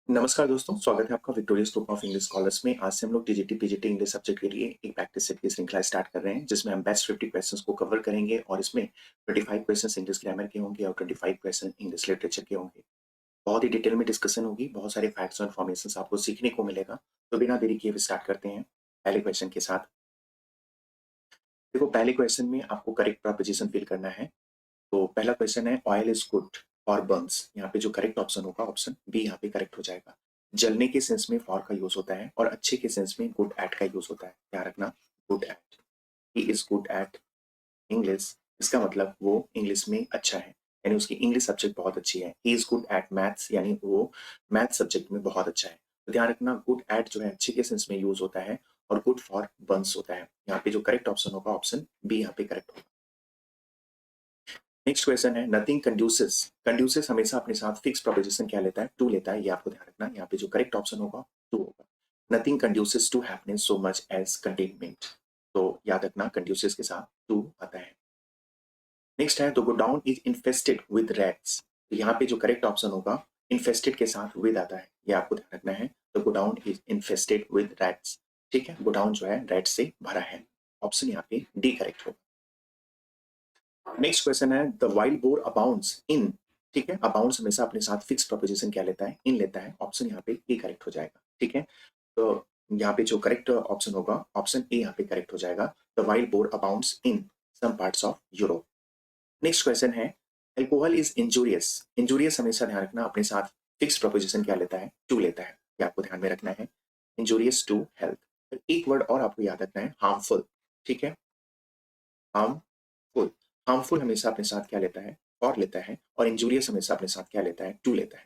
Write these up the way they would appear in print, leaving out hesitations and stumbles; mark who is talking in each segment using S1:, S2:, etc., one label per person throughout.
S1: नमस्कार दोस्तों, स्वागत है आपका victorious group of English scholars में। आज से हम लोग टीजीटी पीजीटी इंग्लिश सब्जेक्ट के लिए एक प्रैक्टिस सेट की श्रृंखला स्टार्ट कर रहे हैं, जिसमें हम बेस्ट 50 क्वेश्चंस को कवर करेंगे और इसमें 25 क्वेश्चंस इंग्लिश ग्रामर के होंगे और 25 क्वेश्चन इंग्लिश लिटरेचर के होंगे। बहुत ही डिटेल में डिस्कशन होगी, बहुत सारे फैक्ट्स और इन्फॉर्मेशन आपको सीखने को मिलेगा। तो बिना देरी किए स्टार्ट करते हैं पहले क्वेश्चन के साथ। देखो, पहले क्वेश्चन में आपको करेक्ट प्रपोजिशन फिल करना है। तो पहला क्वेश्चन है oil is good for Burns. यहाँ पे जो करेक्ट ऑप्शन होगा ऑप्शन बी यहाँ पे करेक्ट हो जाएगा। जलने के सेंस में फॉर का यूज होता है और अच्छे के सेंस में गुड एट का यूज होता है। ध्यान रखना, good at. He is good at English, इसका मतलब वो इंग्लिश में अच्छा है, यानी उसकी इंग्लिश सब्जेक्ट बहुत अच्छी है। He is good at maths, यानी वो मैथ सब्जेक्ट में बहुत अच्छा है। तो ध्यान रखना, गुड एट जो है अच्छे के सेंस में यूज होता है और गुड फॉर बर्न्स होता है। यहाँ पे जो करेक्ट ऑप्शन होगा ऑप्शन बी यहाँ पे करेक्ट होगा। नेक्स्ट क्वेश्चन है नथिंग कंड्यूसेस। कंड्यूसेस हमेशा अपने साथ फिक्स प्रोपोजिशन क्या लेता है? टू लेता है। ये आपको ध्यान रखना, यहाँ पे जो करेक्ट ऑप्शन होगा टू होगा। Nothing conduces to happiness so much as contentment. तो याद रखना, कंड्यूसेस के साथ टू आता है। नेक्स्ट है the godown is infested with rats. तो यहाँ पे जो करेक्ट ऑप्शन होगा इन्फेस्टेड के साथ विद आता है, ये आपको ध्यान रखना है। The godown is infested with rats. ठीक है, गोडाउन जो है रैट से भरा है। ऑप्शन यहाँ पे डी करेक्ट होगा। नेक्स्ट क्वेश्चन है द वाइल्ड बोर अबाउंड्स इन। ठीक है, अबाउंड्स हमेशा अपने साथ फिक्स प्रोपोजिशन क्या लेता है? इन लेता है। ऑप्शन यहाँ पे ए करेक्ट हो जाएगा। ठीक है, तो यहाँ पे जो करेक्ट ऑप्शन होगा ऑप्शन ए यहाँ पे करेक्ट हो जाएगा। The wild boar abounds in some parts of Europe. Next question है अल्कोहल इज इंजूरियस। इंजूरियस हमेशा ध्यान रखना अपने साथ फिक्स प्रोपोजिशन क्या लेता है? टू लेता है। ये आपको ध्यान में रखना है, इंजूरियस टू हेल्थ। एक वर्ड और आपको याद रखना है, हार्मफुल। ठीक है, हार्मफुल। हार्मफुल हमेशा अपने साथ क्या लेता है? और लेता है। और इंजूरियस हमेशा अपने साथ क्या लेता है? टू लेता है।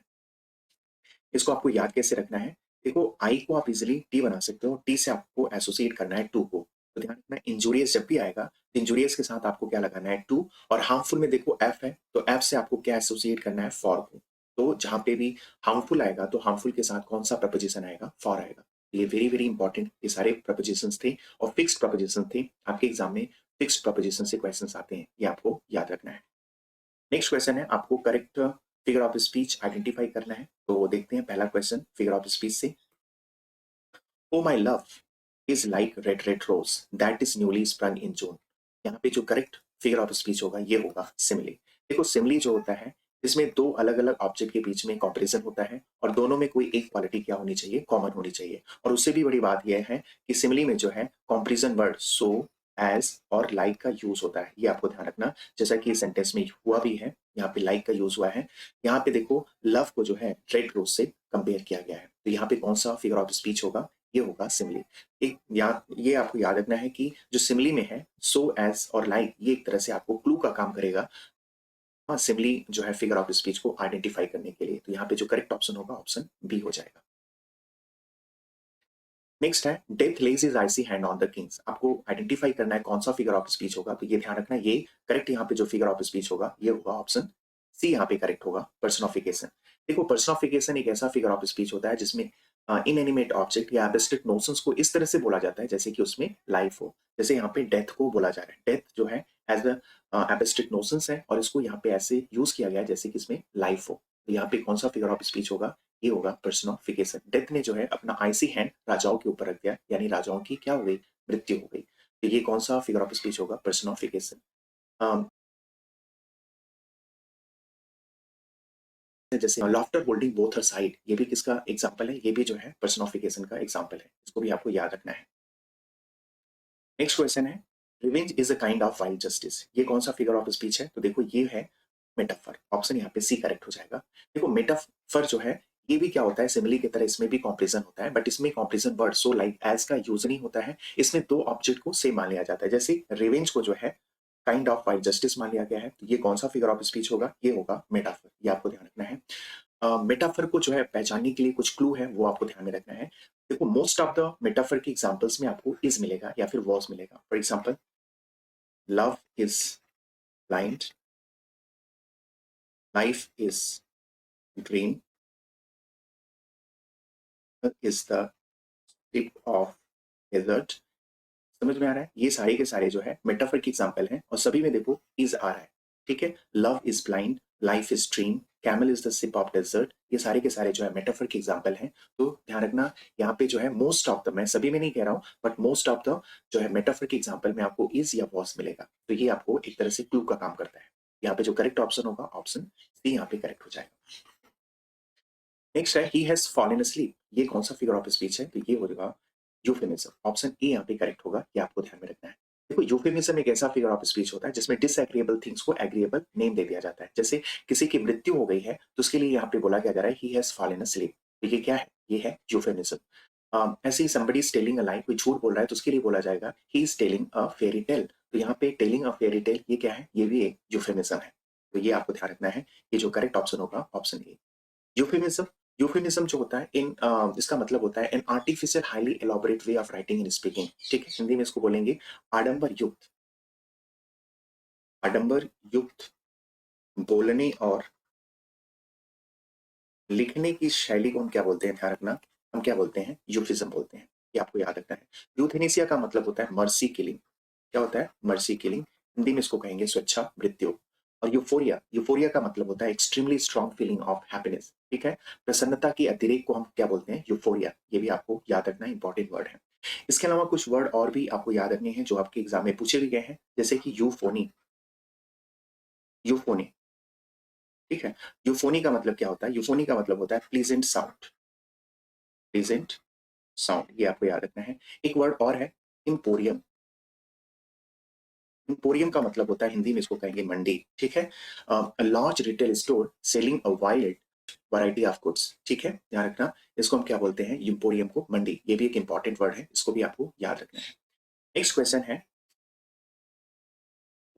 S1: इसको आपको याद कैसे रखना है? देखो, आई को आप इजिली टी बना सकते हो, टी से आपको एसोसिएट करना है टू को। तो ध्यान रखना, इंजूरियस जब भी आएगा इंजूरियस के साथ आपको क्या लगाना है? टू। और हार्मफुल में देखो एफ है, तो एफ से आपको क्या एसोसिएट करना है? फॉर को। तो जहां पे भी हार्मफुल आएगा तो हार्मफुल के साथ कौन सा प्रपोजिशन आएगा? फॉर आएगा। ये वेरी वेरी इंपॉर्टेंट, ये सारे प्रपोजिशन थे और फिक्स्ड प्रपोजिशन थे। आपके एग्जाम में फिक्स्ड प्रपोजिशन से क्वेश्चन आते हैं, ये आपको याद रखना है। नेक्स्ट क्वेश्चन है आपको correct figure of speech identify करना है। तो देखते हैं पहला क्वेश्चन फिगर ऑफ स्पीच से। O my love is like red red rose that is newly sprung in June. यहाँ पे जो करेक्ट फिगर ऑफ स्पीच होगा ये होगा सिमिली। देखो, सिमिली जो होता है इसमें दो अलग अलग ऑब्जेक्ट के बीच में कंपैरिजन होता है और दोनों में कोई एक क्वालिटी क्या होनी चाहिए? कॉमन होनी चाहिए। और उससे भी बड़ी बात यह है कि सिमिली में जो है कंपैरिजन वर्ड सो, एज और लाइक का यूज होता है। ये आपको ध्यान रखना, जैसा कि सेंटेंस में हुआ भी है, यहाँ पे लाइक का यूज हुआ है। यहाँ पे देखो लव को जो है रेड रोज से कंपेयर किया गया है। तो यहाँ पे कौन सा फिगर ऑफ स्पीच होगा? ये होगा सिमिली। एक ये आपको याद रखना है कि जो सिमिली में है सो, एज और लाइक, ये एक तरह से आपको क्लू का काम करेगा। हाँ, सिमिली जो है फिगर ऑफ स्पीच को आइडेंटिफाई करने के लिए। तो यहाँ पे जो करेक्ट ऑप्शन होगा ऑप्शन बी हो जाएगा। नेक्स्ट है death lays his icy hand on the kings. आपको आइडेंटिफाई करना है कौन सा फिगर ऑफ स्पीच होगा। तो ये ध्यान रखना, ये करेक्ट यहाँ पे जो फिगर ऑफ स्पीच होगा ये होगा ऑप्शन सी। यहाँ पे करेक्ट होगा पर्सनिफिकेशन। देखो, पर्सनिफिकेशन एक ऐसा फिगर ऑफ स्पीच होता है जिसमें इनएनिमेट ऑब्जेक्ट या एब्स्ट्रैक्ट नोशंस को इस तरह से बोला जाता है जैसे कि उसमें लाइफ हो। जैसे यहाँ पे डेथ को बोला जा रहा है, डेथ जो है एज एब्स्ट्रैक्ट नोशंस है और इसको यहाँ पे ऐसे यूज किया गया है जैसे कि इसमें लाइफ हो। तो यहाँ पे कौन सा फिगर ऑफ स्पीच होगा? ये होगा पर्सनिफिकेशन। डेथ ने जो है अपना आइसी हैंड राजाओं के ऊपर रख दिया, यानी राजाओं की क्या हो गई? मृत्यु हो गई। तो ये कौन सा फिगर ऑफ स्पीच होगा? पर्सनिफिकेशन। जैसे laughter holding both her side, ये भी किसका एग्जांपल है? ये भी जो है पर्सनिफिकेशन का एग्जांपल है। इसको भी आपको याद रखना है। नेक्स्ट क्वेश्चन है revenge is a kind of wild justice. ये कौन सा फिगर ऑफ स्पीच है? तो देखो ये है मेटाफर। ऑप्शन यहाँ पे सी करेक्ट हो जाएगा। देखो, मेटाफर जो है ये भी क्या होता है? सिमिली की तरह इसमें भी कॉम्प्रिजन होता है, बट इसमें कॉम्प्रिजन वर्ड सो, लाइक, एज का यूज नहीं होता है। इसमें दो ऑब्जेक्ट को सेम मान लिया जाता है। जैसे रिवेंज को जो है काइंड ऑफ वाइल्ड जस्टिस मान लिया गया है, तो ये कौन सा फिगर ऑफ स्पीच होगा? ये होगा मेटाफर। ये आपको ध्यान रखना है। मेटाफर को जो है पहचानने के लिए कुछ क्लू है, वो आपको ध्यान में रखना है। देखो, मोस्ट ऑफ द मेटाफर के एग्जांपल्स में आपको इज मिलेगा या फिर वॉज मिलेगा। For example, love is blind, life is dream, is the tip of desert. समझ में आ रहा है? ये सारे के सारे जो है मेटाफर की एग्जांपल हैं और सभी में देखो इज आ रहा है। ठीक है, love is blind, life is dream, camel is the ship of desert, ये सारे के सारे जो है मेटाफर के एग्जाम्पल हैं। तो ध्यान रखना यहाँ पे जो है मोस्ट ऑफ द, मैं सभी में नहीं कह रहा हूँ, बट मोस्ट ऑफ द जो है मेटाफर के एग्जाम्पल में आपको इज या वॉज मिलेगा। तो ये आपको एक तरह से क्लू का काम करता है। यहाँ पे जो करेक्ट ऑप्शन होगा ऑप्शन सी यहाँ पे करेक्ट हो जाएगा। नेक्स्ट है ही हैज फॉलन asleep, ये कौन सा फिगर ऑफ स्पीच है? तो ये होगा यूफेमिज्म। ऑप्शन ए यहाँ पे करेक्ट होगा, ये आपको ध्यान में रखना है। देखो यूफेमिज्म एक ऐसा फिगर ऑफ स्पीच होता है जिसमें डिसएग्रीएबल थिंग्स को एग्रीएबल नेम दे दिया जाता है। जैसे किसी की मृत्यु हो गई है तो उसके लिए यहाँ पे बोला क्या जा रहा है, ही हैज फॉलन asleep। तो ये क्या है? ये है यूफेमिज्म। ऐसे ही somebody is telling a lie, कोई झूठ बोल रहा है तो उसके लिए बोला जाएगा he is telling a fairy tale। तो यहाँ पे टेलिंग अ फेरी टेल ये क्या है? ये भी एक यूफेमिज्म है। तो ये आपको ध्यान रखना है, ये जो करेक्ट ऑप्शन होगा ऑप्शन ए। यूफेमिज्म, यूफेमिज्म जो होता है इन इसका मतलब होता है an artificial highly elaborate way of writing and speaking. ठीक है, हिंदी में इसको बोलेंगे आडंबर युक्त, आडंबर युक्त बोलने और लिखने की शैली को हम क्या बोलते हैं? ध्यान रखना, हम क्या बोलते हैं? यूफिज्म बोलते हैं। ये आपको याद रखना है। यूथेनेसिया का मतलब होता है मर्सी किलिंग। क्या होता है? Mercy killing. हिंदी में इसको कहेंगे स्वेच्छा मृत्यु। और यूफोरिया, यूफोरिया का मतलब होता है extremely strong feeling of happiness. ठीक है, प्रसन्नता की अतिरेक को हम क्या बोलते हैं? यूफोरिया। ये भी आपको याद रखना इंपॉर्टेंट वर्ड है। इसके अलावा कुछ वर्ड और भी आपको याद रखने हैं जो आपके एग्जाम में पूछे भी गए हैं, जैसे कि यूफोनी। यूफोनी, ठीक है, यूफोनी का मतलब क्या होता है? यूफोनी का मतलब होता है प्लीजेंट साउंड, प्लीजेंट साउंड, ये आपको याद रखना है। एक वर्ड और है इंपोरियम। इंपोरियम का मतलब होता है, हिंदी में इसको कहेंगे मंडी। ठीक है, large retail store selling a wide variety of goods. ठीक है, ध्यान रखना, इसको हम क्या बोलते हैं? इंपोरियम को मंडी। ये भी एक इंपॉर्टेंट वर्ड है, इसको भी आपको याद रखना है। नेक्स्ट क्वेश्चन है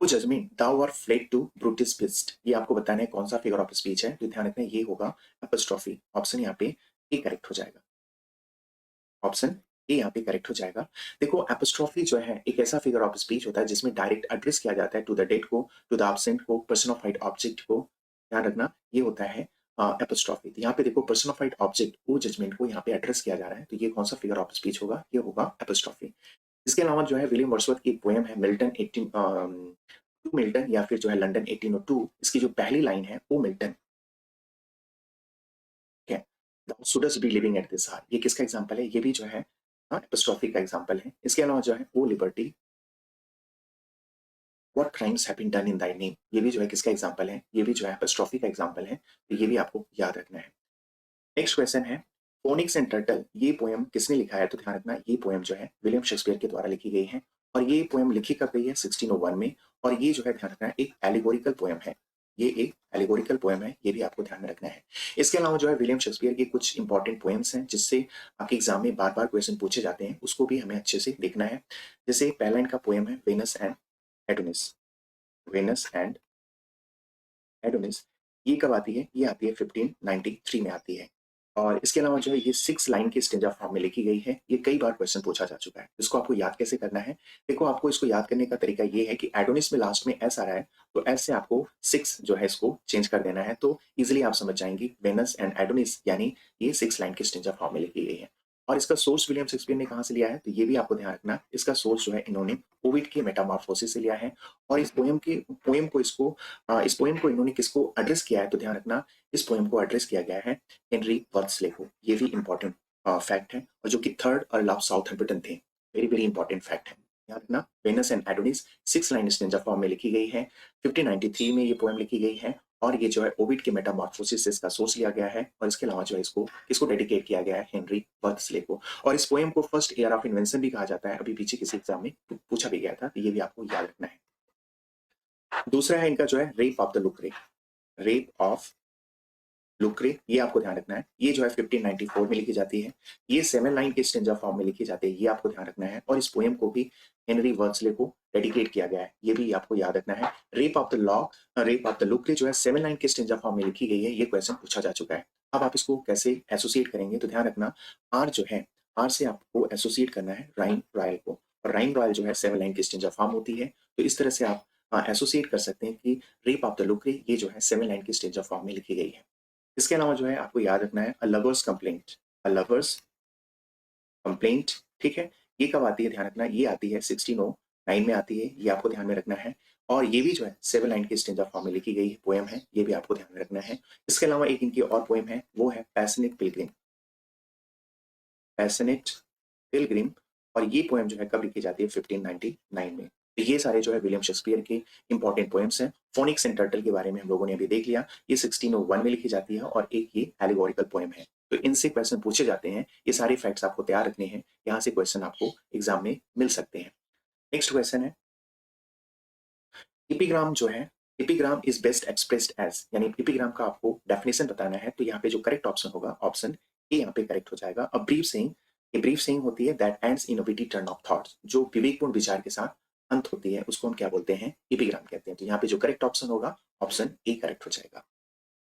S1: वो judgement thou are fled to brutish fist, ये आपको बताना है कौन सा फिगर ऑफ स्पीच है। तो ध्यान रखना, ये होगा एपोस्ट्रोफी। ऑप्शन यहाँ पे ए करेक्ट हो जाएगा, ऑप्शन ए यहाँ पे करेक्ट हो जाएगा। देखो एपोस्ट्रोफी जो है एक ऐसा फिगर ऑफ स्पीच होता है जिसमें डायरेक्ट एड्रेस किया जाता है टू द डेड को, टू द एब्सेंट को, पर्सनिफाइड ऑब्जेक्ट को। ध्यान रखना, ये होता है एपोस्ट्रोफी। तो यहाँ पे देखो पर्सनिफाइड ऑब्जेक्ट को, जजमेंट को यहाँ पे एड्रेस किया जा रहा है, तो ये कौन सा फिगर ऑफ स्पीच होगा? ये होगा एपोस्ट्रोफी। इसके अलावा जो है विलियम वर्ड्सवर्थ की पोएम है मिल्टन 18 टू मिल्टन, या फिर जो है लंदन 1802, इसकी जो पहली लाइन है वो मिल्टन क्या है? Thou shouldst be living at this hour, ये किसका एग्जांपल है? ये भी जो है एपोस्ट्रोफी का एग्जांपल है। इसके अलावा जो है O liberty what crimes have been done in thy name, ये भी जो है किसका एग्जांपल है? ये भी जो है एपोस्ट्रोफी का एग्जांपल है। तो ये भी आपको याद रखना है। नेक्स्ट क्वेश्चन है फोनिक्स एंड टर्टल, ये पोएम किसने लिखा है? तो ध्यान रखना, ये पोएम जो है विलियम शेक्सपियर के द्वारा लिखी गई है। और ये पोएम लिखी कब गई है? 1601 में। और ये जो है ध्यान रखना एक एलिगोरिकल पोएम है, ये एक एलिगोरिकल पोएम है, ये भी आपको ध्यान में रखना है। इसके अलावा जो है विलियम शेक्सपियर की कुछ इंपॉर्टेंट पोएम्स हैं जिससे आपके एग्जाम में बार बार क्वेश्चन पूछे जाते हैं, उसको भी हमें अच्छे से देखना है। जैसे पहला इनका पोएम है Venus and Adonis. Venus and Adonis, ये कब आती है? ये आती है 1593 में आती है। और इसके अलावा जो है ये 6 लाइन के स्टेंजा फॉर्म में लिखी गई है। ये कई बार क्वेश्चन पूछा जा चुका है। इसको आपको याद कैसे करना है? देखो आपको इसको याद करने का तरीका ये है कि एडोनिस में लास्ट में एस आ रहा है, तो एस से आपको 6 जो है इसको चेंज कर देना है, तो इजीली आप समझ जाएंगे वेनस एंड एडोनिस, यानी ये 6 लाइन के स्टेंजा फॉर्म में लिखी गई है। और इसका सोर्स विलियम शेक्सपियर ने कहाँ से लिया है? तो ये भी आपको ध्यान रखना, इसका सोर्स जो है इन्होंने ओविड के मेटामॉर्फोसिस से लिया है। और इस इस पोएम को इन्होंने किसको एड्रेस किया है? तो ध्यान रखना, इस पोएम को एड्रेस किया गया है हेनरी बर्थस्ले को। ये भी इंपॉर्टेंट फैक्ट है, और जो कि थर्ड और लव साउथहैम्पटन थे। वेरी वेरी इंपॉर्टेंट फैक्ट है, ध्यान रखना। Venus and Adonis 6 line stanza form में लिखी गई है। 1593 में ये पोएम लिखी गई है। और ये जो है ओविड के मेटामॉर्फोसिस से इसका सोर्स लिया गया है। और इसके अलावा जो है इसको किसको डेडिकेट किया गया है? हेनरी बर्थस्ले को। और इस पोएम को फर्स्ट ईयर ऑफ इन्वेंशन भी कहा जाता है। अभी पीछे किसी एग्जाम में पूछा भी गया था, तो ये भी आपको याद रखना है। दूसरा है इनका जो है rape of the Lucrece. Rape of Lucrece, ये आपको ध्यान रखना है। ये जो है 1594 में लिखी जाती है। ये 7 लाइन के स्टेंजा फॉर्म में लिखी जाती है, ये आपको ध्यान रखना है। और इस पोएम को भी हेनरी वर्ड्सले को डेडिकेट किया गया है, ये भी आपको याद रखना है। रेप ऑफ द लुक्रे जो है 7 लाइन के स्टेंजा फॉर्म में लिखी गई है। ये क्वेश्चन पूछा जा चुका है। अब आप इसको कैसे एसोसिएट करेंगे? तो ध्यान रखना, आर जो है, आर से आपको एसोसिएट करना है राइन रॉयल को। और राइन रॉयल जो है 7 लाइन की स्टेंजा फॉर्म होती है। तो इस तरह से आप एसोसिएट कर सकते हैं कि रेप ऑफ द लुक्रे ये जो है 7 लाइन की स्टेंजा फॉर्म में लिखी गई है। इसके अलावा जो है आपको याद रखना है अ लवर्स कंप्लेंट। अ लवर्स कंप्लेंट, ठीक है, ये कब आती है? ध्यान रखना, ये आती है 1609 में आती है, ये आपको ध्यान में रखना है। और ये भी जो है 7 लाइन की स्टेंजा फॉर्म में लिखी गई पोएम है, ये भी आपको ध्यान में रखना है। इसके अलावा एक इनकी और पोएम है, वो है पैशनेट पिलग्रिम, पैशनेट पिलग्रिम। और ये पोएम जो है कब लिखी जाती है? 1599 में। तो ये सारे जो है विलियम शेक्सपियर के इंपॉर्टेंट पोएम्स हैं। फोनिक्स एंड टर्टल के बारे में हम लोगों ने अभी देख लिया, ये 1601 में लिखी जाती है और एक ये एलिगोरिकल पोएम है। तो इनसे क्वेश्चन पूछे जाते हैं, ये सारे फैक्ट्स आपको तैयार रखने हैं, यहाँ से क्वेश्चन आपको एग्जाम में मिल सकते हैं। नेक्स्ट क्वेश्चन है, एपिग्राम जो है, epigram is best expressed as, यानी एपिग्राम का आपको डेफिनेशन बताना है, तो यहाँ पे जो करेक्ट ऑप्शन होगा ऑप्शन ए यहाँ पे करेक्ट हो जाएगा। A brief saying, a brief saying होती है that ends in a witty turn of thoughts, जो विवेकपूर्ण विचार के साथ अंत होती है उसको हम क्या बोलते हैं? एपिग्राम कहते हैं। तो यहाँ पे जो करेक्ट ऑप्शन होगा ऑप्शन ए करेक्ट हो जाएगा।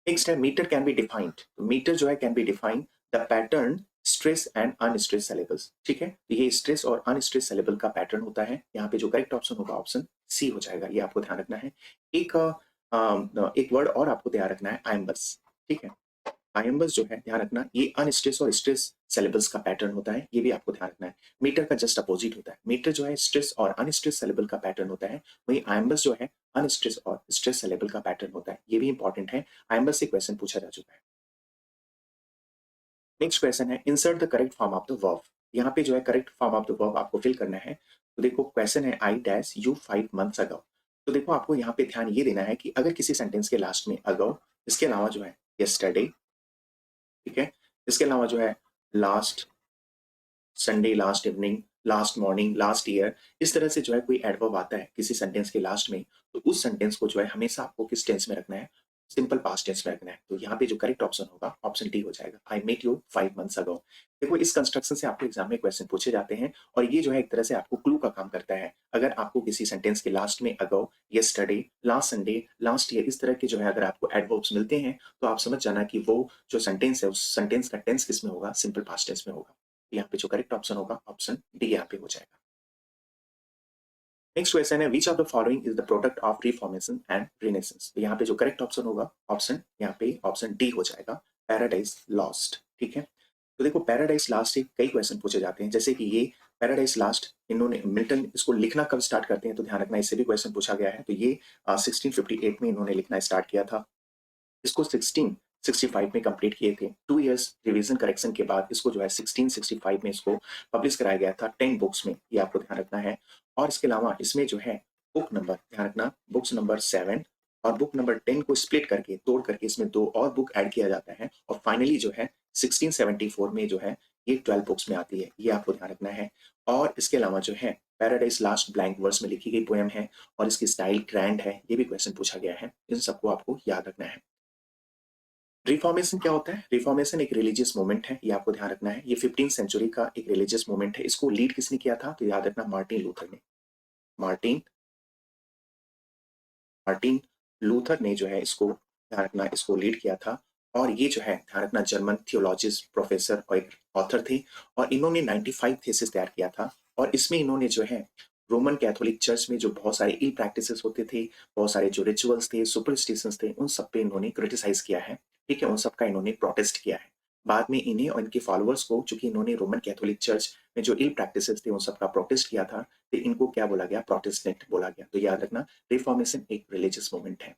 S1: नेक्स्ट है, मीटर कैन बी डिफाइंड, तो मीटर जो है can be defined the pattern stress and unstress syllables, ठीक है। तो ये स्ट्रेस और अनस्ट्रेस सिलेबल का पैटर्न होता है। यहाँ पे जो करेक्ट ऑप्शन होगा ऑप्शन सी हो जाएगा, ये आपको ध्यान रखना है। एक एक वर्ड और आपको ध्यान रखना है, आइम्बस, ठीक है। आइम्बस जो है ध्यान रखना, ये अनस्ट्रेस और स्ट्रेस सिलेबल्स का पैटर्न होता है, ये भी आपको ध्यान रखना है। मीटर का जस्ट अपोजिट होता है, मीटर जो है स्ट्रेस और अनस्ट्रेस सिलेबल का पैटर्न होता है, वही आइम्बस जो है अनस्ट्रेस और स्ट्रेस सिलेबल का पैटर्न होता है, ये भी इंपॉर्टेंट है। आइम्बस से क्वेश्चन पूछा जा चुका है। नेक्स्ट क्वेश्चन है, insert the correct form of the verb. यहाँ पे जो है correct form of the verb आपको फिल करना है। तो देखो क्वेश्चन है, आई डैश यू 5 मंथ्स अगो। तो देखो आपको यहाँ पे ध्यान ये देना है कि अगर किसी सेंटेंस के लास्ट में अगो, इसके अलावा जो है यस्टरडे, ठीक है, इसके अलावा जो है last Sunday, last evening, last morning, last year, इस तरह से जो है कोई एडवर्ब आता है किसी सेंटेंस के लास्ट में, तो उस सेंटेंस को जो है हमेशा आपको किस टेंस में रखना है? सिंपल पास्ट टेंस में रखना है। तो यहाँ पे जो करेक्ट ऑप्शन होगा ऑप्शन डी हो जाएगा, I met you 5 months ago. देखो इस कंस्ट्रक्शन से आपको एग्जाम में क्वेश्चन पूछे जाते हैं और ये जो है एक तरह से आपको क्लू का काम करता है। अगर आपको किसी सेंटेंस के लास्ट में ago, yesterday, last Sunday, last year, इस तरह के जो है अगर आपको एडवर्ब्स मिलते हैं, तो आप समझ जाना कि वो जो सेंटेंस है उस सेंटेंस का टेंस किस में होगा? सिंपल पास्ट टेंस में होगा। यहाँ पे जो करेक्ट ऑप्शन होगा ऑप्शन डी यहाँ पे हो जाएगा। नेक्स्ट क्वेश्चन है, which of the following is the product of reformation and renaissance. तो यहाँ पे जो करेक्ट ऑप्शन होगा ऑप्शन यहाँ पे ऑप्शन डी हो जाएगा, पैराडाइज लॉस्ट, ठीक है। तो देखो पैराडाइज लास्ट से कई क्वेश्चन पूछे जाते हैं, जैसे कि ये पैराडाइज लास्ट, इन्होंने मिल्टन इसको लिखना कब स्टार्ट करते हैं? तो ध्यान रखना, इससे भी क्वेश्चन पूछा गया है। तो ये 1658 में इन्होंने लिखना स्टार्ट किया था, इसको 1665 में कंप्लीट किए थे। 2 इयर्स रिवीजन करेक्शन के बाद इसको जो है 1665 में इसको पब्लिश कराया गया था 10 बुक्स में, ये आपको ध्यान रखना है। और इसके अलावा इसमें जो है बुक नंबर, ध्यान रखना, बुक्स नंबर 7 और बुक नंबर 10 को स्प्लिट करके, तोड़ करके इसमें 2 और बुक ऐड किया जाता है और फाइनली जो है 1674 में जो है ये 12 बुक्स में आती है, ये आपको ध्यान रखना है। और इसके अलावा जो है पैराडाइज लास्ट ब्लैंक वर्स में लिखी गई पोएम है और इसकी स्टाइल ग्रैंड है, ये भी क्वेश्चन पूछा गया है, इन सबको आपको याद रखना है। रिफॉर्मेशन क्या होता है? रिफॉर्मेशन एक रिलीजियस मूवमेंट है, ये आपको ध्यान रखना है। ये 15th सेंचुरी का एक रिलीजियस मूवमेंट है, इसको लीड किसने किया था? तो याद रखना, मार्टिन लूथर ने। मार्टिन मार्टिन लूथर ने जो है इसको, ध्यान रखना, इसको लीड किया था। और ये जो है ध्यान रखना जर्मन थियोलॉजिस्ट, प्रोफेसर और एक ऑथर थे और इन्होंने 95 थीसिस तैयार किया था और इसमें इन्होंने जो है रोमन कैथोलिक चर्च में जो बहुत सारे इल प्रैक्टिसेस होते थे, बहुत सारे जो रिचुअल्स थे, सुपरस्टिशंस थे, उन सब पे इन्होंने क्रिटिसाइज किया है, ठीक है, उन सब का इन्होंने प्रोटेस्ट किया है। बाद में इन्हें और इनके फॉलोअर्स को, चूंकि इन्होंने रोमन कैथोलिक चर्च में जो इल प्रैक्टिसेस थे उन सब का प्रोटेस्ट किया था, तो इनको क्या बोला गया? प्रोटेस्टेंट बोला गया। तो याद रखना, रिफॉर्मेशन एक रिलीजियस मूवमेंट है।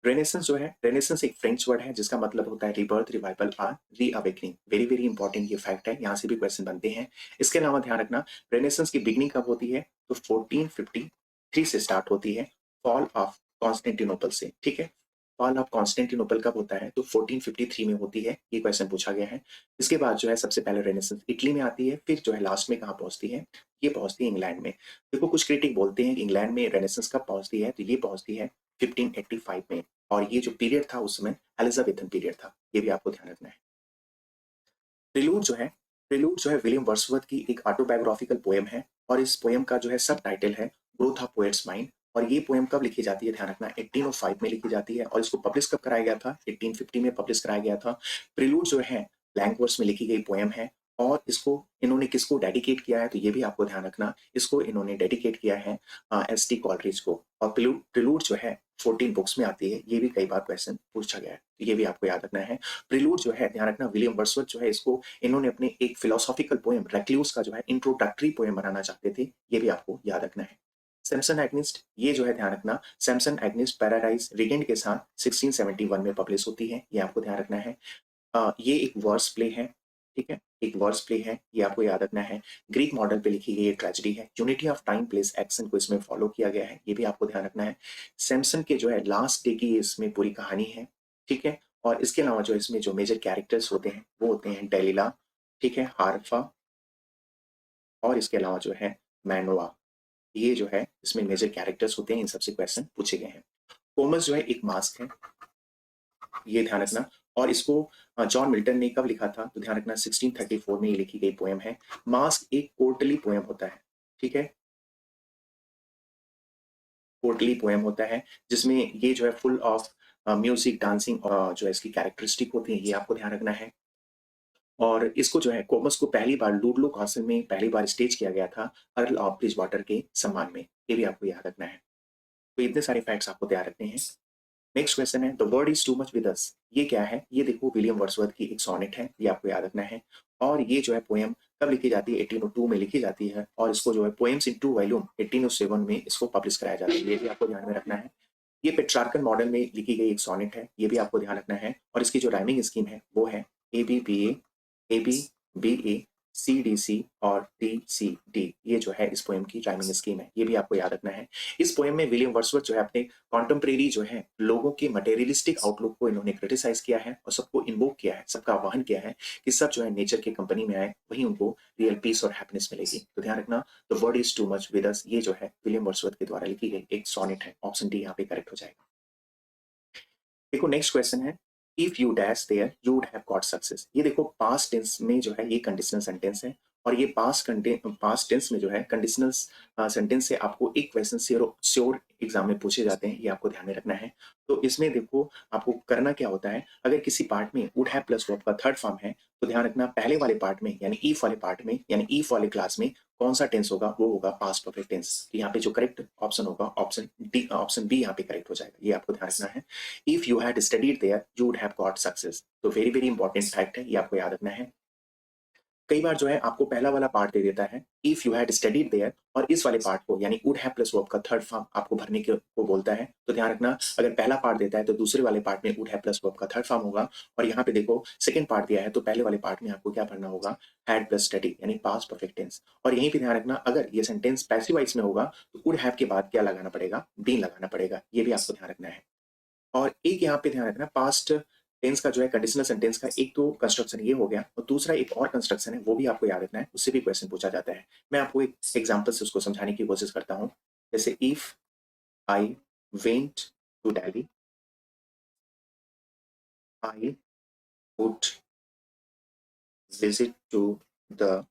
S1: रेनेसेंस जो है, रेनेसेंस एक फ्रेंच वर्ड है जिसका मतलब होता है रीबर्थ, रिवाइवल और रीअवेकनिंग। वेरी वेरी इंपॉर्टेंट ये फैक्ट है, यहाँ से भी क्वेश्चन बनते हैं। इसके अलावा ध्यान रखना, रेनेसेंस की बिगनिंग कब होती है? तो 1453 से स्टार्ट होती है, फॉल ऑफ कॉन्स्टेंटिनोपल से, ठीक है। फॉल ऑफ कॉन्स्टेंटिनोपल कब होता है? तो 1453 में होती है, ये क्वेश्चन पूछा गया है। इसके बाद जो है सबसे पहले रेनेसेंस इटली में आती है, फिर जो है लास्ट में कहाँ पहुंचती है? ये पहुंचती है इंग्लैंड में। देखो कुछ क्रिटिक बोलते हैं कि इंग्लैंड में रेनेसेंस कब पहुंचती है, तो ये पहुंचती है 1585 में और ये जो पीरियड था उस समय एलिजाबेथन पीरियड था, ये भी आपको ध्यान रखना है। प्रिलूड जो है, प्रिलूड जो है विलियम वर्ड्सवर्थ की एक ऑटोबायोग्राफिकल पोएम है और इस पोएम का जो है सब टाइटल है ग्रोथ ऑफ पोएट्स माइंड। और ये पोएम कब लिखी जाती है? ध्यान रखना, 1805 में लिखी जाती है और इसको पब्लिश कब कराया गया था? 1850 में पब्लिश कराया गया था। प्रिलूड जो है ब्लैंक वर्स में लिखी गई पोएम है और इसको इन्होंने किसको डेडिकेट किया है? तो ये भी आपको ध्यान रखना, इसको इन्होंने डेडिकेट किया है एस टी कॉलरिज को। और प्रिलूड जो है 14 बुक्स में आती है, ये भी कई बार क्वेश्चन पूछा गया है, तो ये भी आपको याद रखना है। प्रिलूड जो है ध्यान रखना, विलियम वर्ड्सवर्थ जो है इसको इन्होंने अपने एक फिलोसॉफिकल पोएम रेक्लूस का जो है इंट्रोडक्टरी पोएम बनाना चाहते थे, ये भी आपको याद रखना है। सैमसन एग्निस्ट, ये जो है ध्यान रखना, सैमसन एग्निस्ट पैराडाइज रिगेंड के साथ 1671 में पब्लिश होती है, ये आपको ध्यान रखना है। ये एक वर्स प्ले है, ठीक है, एक वर्स प्ले है, ये आपको याद रखना है। ग्रीक मॉडल पे लिखी गई ये ट्रेजेडी है। Unity of time place action को इसमें फॉलो किया गया है, ये भी आपको ध्यान रखना है। सैमसन के जो है लास्ट डे की इसमें पूरी कहानी है, ठीक है। और इसके अलावा जो इसमें जो मेजर कैरेक्टर्स होते हैं वो होते हैं डेलिला, ठीक है, हार्फा, और इसके अलावा जो है मैनोआ, ये जो है इसमें मेजर कैरेक्टर्स होते हैं, इन सबसे क्वेश्चन पूछे गए हैं। कोमस जो है एक मास्क है, ये ध्यान रखना। और इसको जॉन मिल्टन ने कब लिखा था, तो ध्यान रखना 1634 में ये लिखी गई पोएम है। मास्क एक कोर्टली पोएम होता है, ठीक है, कोर्टली पोएम होता है, जिसमें ये जो है फुल ऑफ म्यूजिक, डांसिंग और जो है इसकी कैरेक्टरिस्टिक होती है, ये आपको ध्यान रखना है। और इसको जो है कोमस को पहली बार लुडलो कासल में पहली बार स्टेज किया गया था अर्ल ऑफ ब्रिजवाटर के सम्मान में, ये भी आपको याद रखना है। तो इतने सारे फैक्ट्स आपको ध्यान रखने हैं। नेक्स्ट क्वेश्चन है the word is too much with us, ये क्या है, ये देखो विलियम वर्ड्सवर्थ की एक सोनेट है, ये आपको याद रखना है। और ये जो है पोएम कब लिखी जाती है, 1802 में लिखी जाती है, और इसको जो है पोएम्स इन 2 वॉल्यूम 1807 में इसको पब्लिश कराया जाता है, ये भी आपको ध्यान में रखना है। ये पेट्रार्कन मॉडल में लिखी गई एक सोनेट है, ये भी आपको ध्यान रखना है। और इसकी जो राइमिंग स्कीम है वो है ए बी सी डी सी और डी सी डी, ये जो है इस पोएम की राइमिंग स्कीम है, ये भी आपको याद रखना है। इस पोएम में विलियम वर्ड्सवर्थ जो है अपने कॉन्टेम्परेरी जो है लोगों के मटेरियलिस्टिक आउटलुक को इन्होंने क्रिटिसाइज किया है और सबको इन्वोक किया है, सबका आह्वान किया है कि सब जो है नेचर के कंपनी में आए, वहीं उनको रियल पीस और हैप्पीनेस मिलेगी। तो ध्यान रखना the word is too much with us, ये जो है विलियम वर्ड्सवर्थ के द्वारा लिखी गई एक सोनेट है। ऑप्शन डी यहाँ पे करेक्ट हो जाएगा। देखो नेक्स्ट क्वेश्चन है if you dash there you would have got success, ये देखो पास्ट टेंस में जो है ये कंडीशनल सेंटेंस है, और ये पास्ट टेंस में जो है कंडीशनल सेंटेंस से आपको एक क्वेश्चन श्योर एग्जाम में पूछे जाते हैं, ये आपको ध्यान में रखना है। तो इसमें देखो आपको करना क्या होता है, अगर किसी पार्ट में वुड हैव प्लस वर्ब का थर्ड फॉर्म है, तो ध्यान रखना पहले वाले पार्ट में यानी ईफ वाले पार्ट में यानी ईफ वाले क्लास में कौन सा टेंस होगा, वो होगा पास्ट परफेक्ट टेंस। तो यहाँ पे जो करेक्ट ऑप्शन होगा ऑप्शन डी, ऑप्शन बी यहाँ पे करेक्ट हो जाएगा, ये आपको ध्यान रखना है। If you had studied there you would have got success, तो वेरी वेरी इंपॉर्टेंट फैक्ट है, ये आपको याद रखना है। कई बार जो है आपको पहला वाला पार्ट दे देता है if you had studied there, और इस वाले पार्ट को यानी वुड हैव प्लस वर्ब का थर्ड फॉर्म आपको भरने को बोलता है। तो ध्यान रखना अगर पहला पार्ट देता है तो दूसरे वाले पार्ट में वुड हैव प्लस वर्ब का थर्ड फॉर्म होगा, और यहाँ पे देखो सेकंड पार्ट दिया है तो पहले वाले पार्ट में आपको क्या भरना होगा, हैड प्लस स्टडी यानी पास्ट परफेक्ट टेंस। और यहीं पे ध्यान रखना अगर ये सेंटेंस पैसिव वॉइस में होगा तो वुड हैव के बाद क्या लगाना पड़ेगा, बीन लगाना पड़ेगा, ये भी आपको ध्यान रखना है। और एक यहाँ पे ध्यान रखना पास्ट टेंस का जो है कंडीशनल सेंटेंस का एक तो कंस्ट्रक्शन ये हो गया, और दूसरा एक और कंस्ट्रक्शन है वो भी आपको याद रखना है, उससे भी क्वेश्चन पूछा जाता है। मैं आपको एक एग्जांपल से उसको समझाने की कोशिश करता हूँ। जैसे if I went to Delhi I would visit to the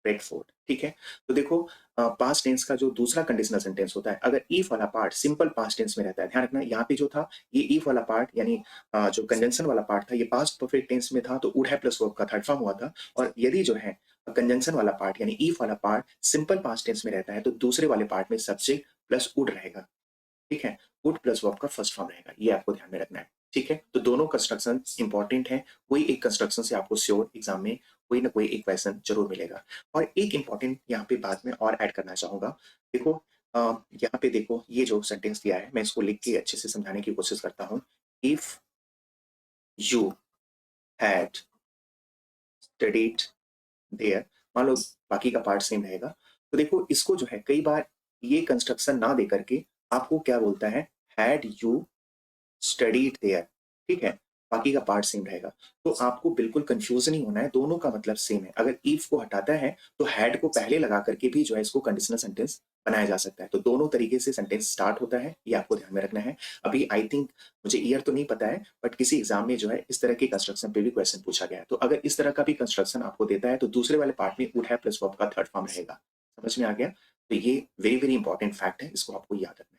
S1: red fort, ठीक है। तो देखो पास्ट टेंस का जो दूसरा कंडीशनल सेंटेंस होता है, अगर ईफ वाला पार्ट सिंपल पास्ट टेंस में रहता है, ध्यान रखना यहाँ पे जो था ये ईफ वाला पार्ट यानी जो कंजंक्शन वाला पार्ट था ये पास्ट परफेक्ट टेंस में था, तो वुड हैव प्लस वर्ब का थर्ड फॉर्म हुआ था। और यदि जो है कंजंक्शन वाला पार्ट यानी ईफ वाला पार्ट सिंपल पास्ट टेंस में रहता है, तो दूसरे वाले पार्ट में सब्जेक्ट प्लस वुड रहेगा, ठीक है, वुड प्लस वर्ब का फर्स्ट फॉर्म रहेगा, ये आपको ध्यान में रखना है, ठीक है। तो दोनों कंस्ट्रक्शन इंपॉर्टेंट है, कोई एक कंस्ट्रक्शन से आपको श्योर एग्जाम में कोई ना कोई एक क्वेश्चन जरूर मिलेगा। और एक इंपॉर्टेंट यहाँ पे बाद में और ऐड करना चाहूंगा। देखो यहाँ पे देखो ये जो सेंटेंस दिया है मैं इसको लिख के अच्छे से समझाने की कोशिश करता हूँ। If you had studied there, मान लो बाकी का पार्ट सेम रहेगा, तो देखो इसको जो है कई बार ये कंस्ट्रक्शन ना दे करके आपको क्या बोलता है, हैड यू स्टडीड देयर, ठीक है, बाकी का पार्ट सेम रहेगा। तो आपको बिल्कुल कंफ्यूज नहीं होना है, दोनों का मतलब सेम है। अगर इफ को हटाता है तो हैड को पहले लगा करके भी जो है इसको कंडीशनल सेंटेंस बनाया जा सकता है। तो दोनों तरीके से सेंटेंस स्टार्ट होता है, ये आपको ध्यान में रखना है। अभी आई थिंक मुझे ईयर तो नहीं पता है, बट किसी एग्जाम में जो है इस तरह के कंस्ट्रक्शन पे भी क्वेश्चन पूछा गया है। तो अगर इस तरह का भी कंस्ट्रक्शन आपको देता है तो दूसरे वाले पार्ट में वुड हैव प्लस वर्ब का थर्ड फॉर्म रहेगा। समझ में आ गया? तो ये वेरी वेरी इंपॉर्टेंट फैक्ट है, इसको आपको याद रखना है।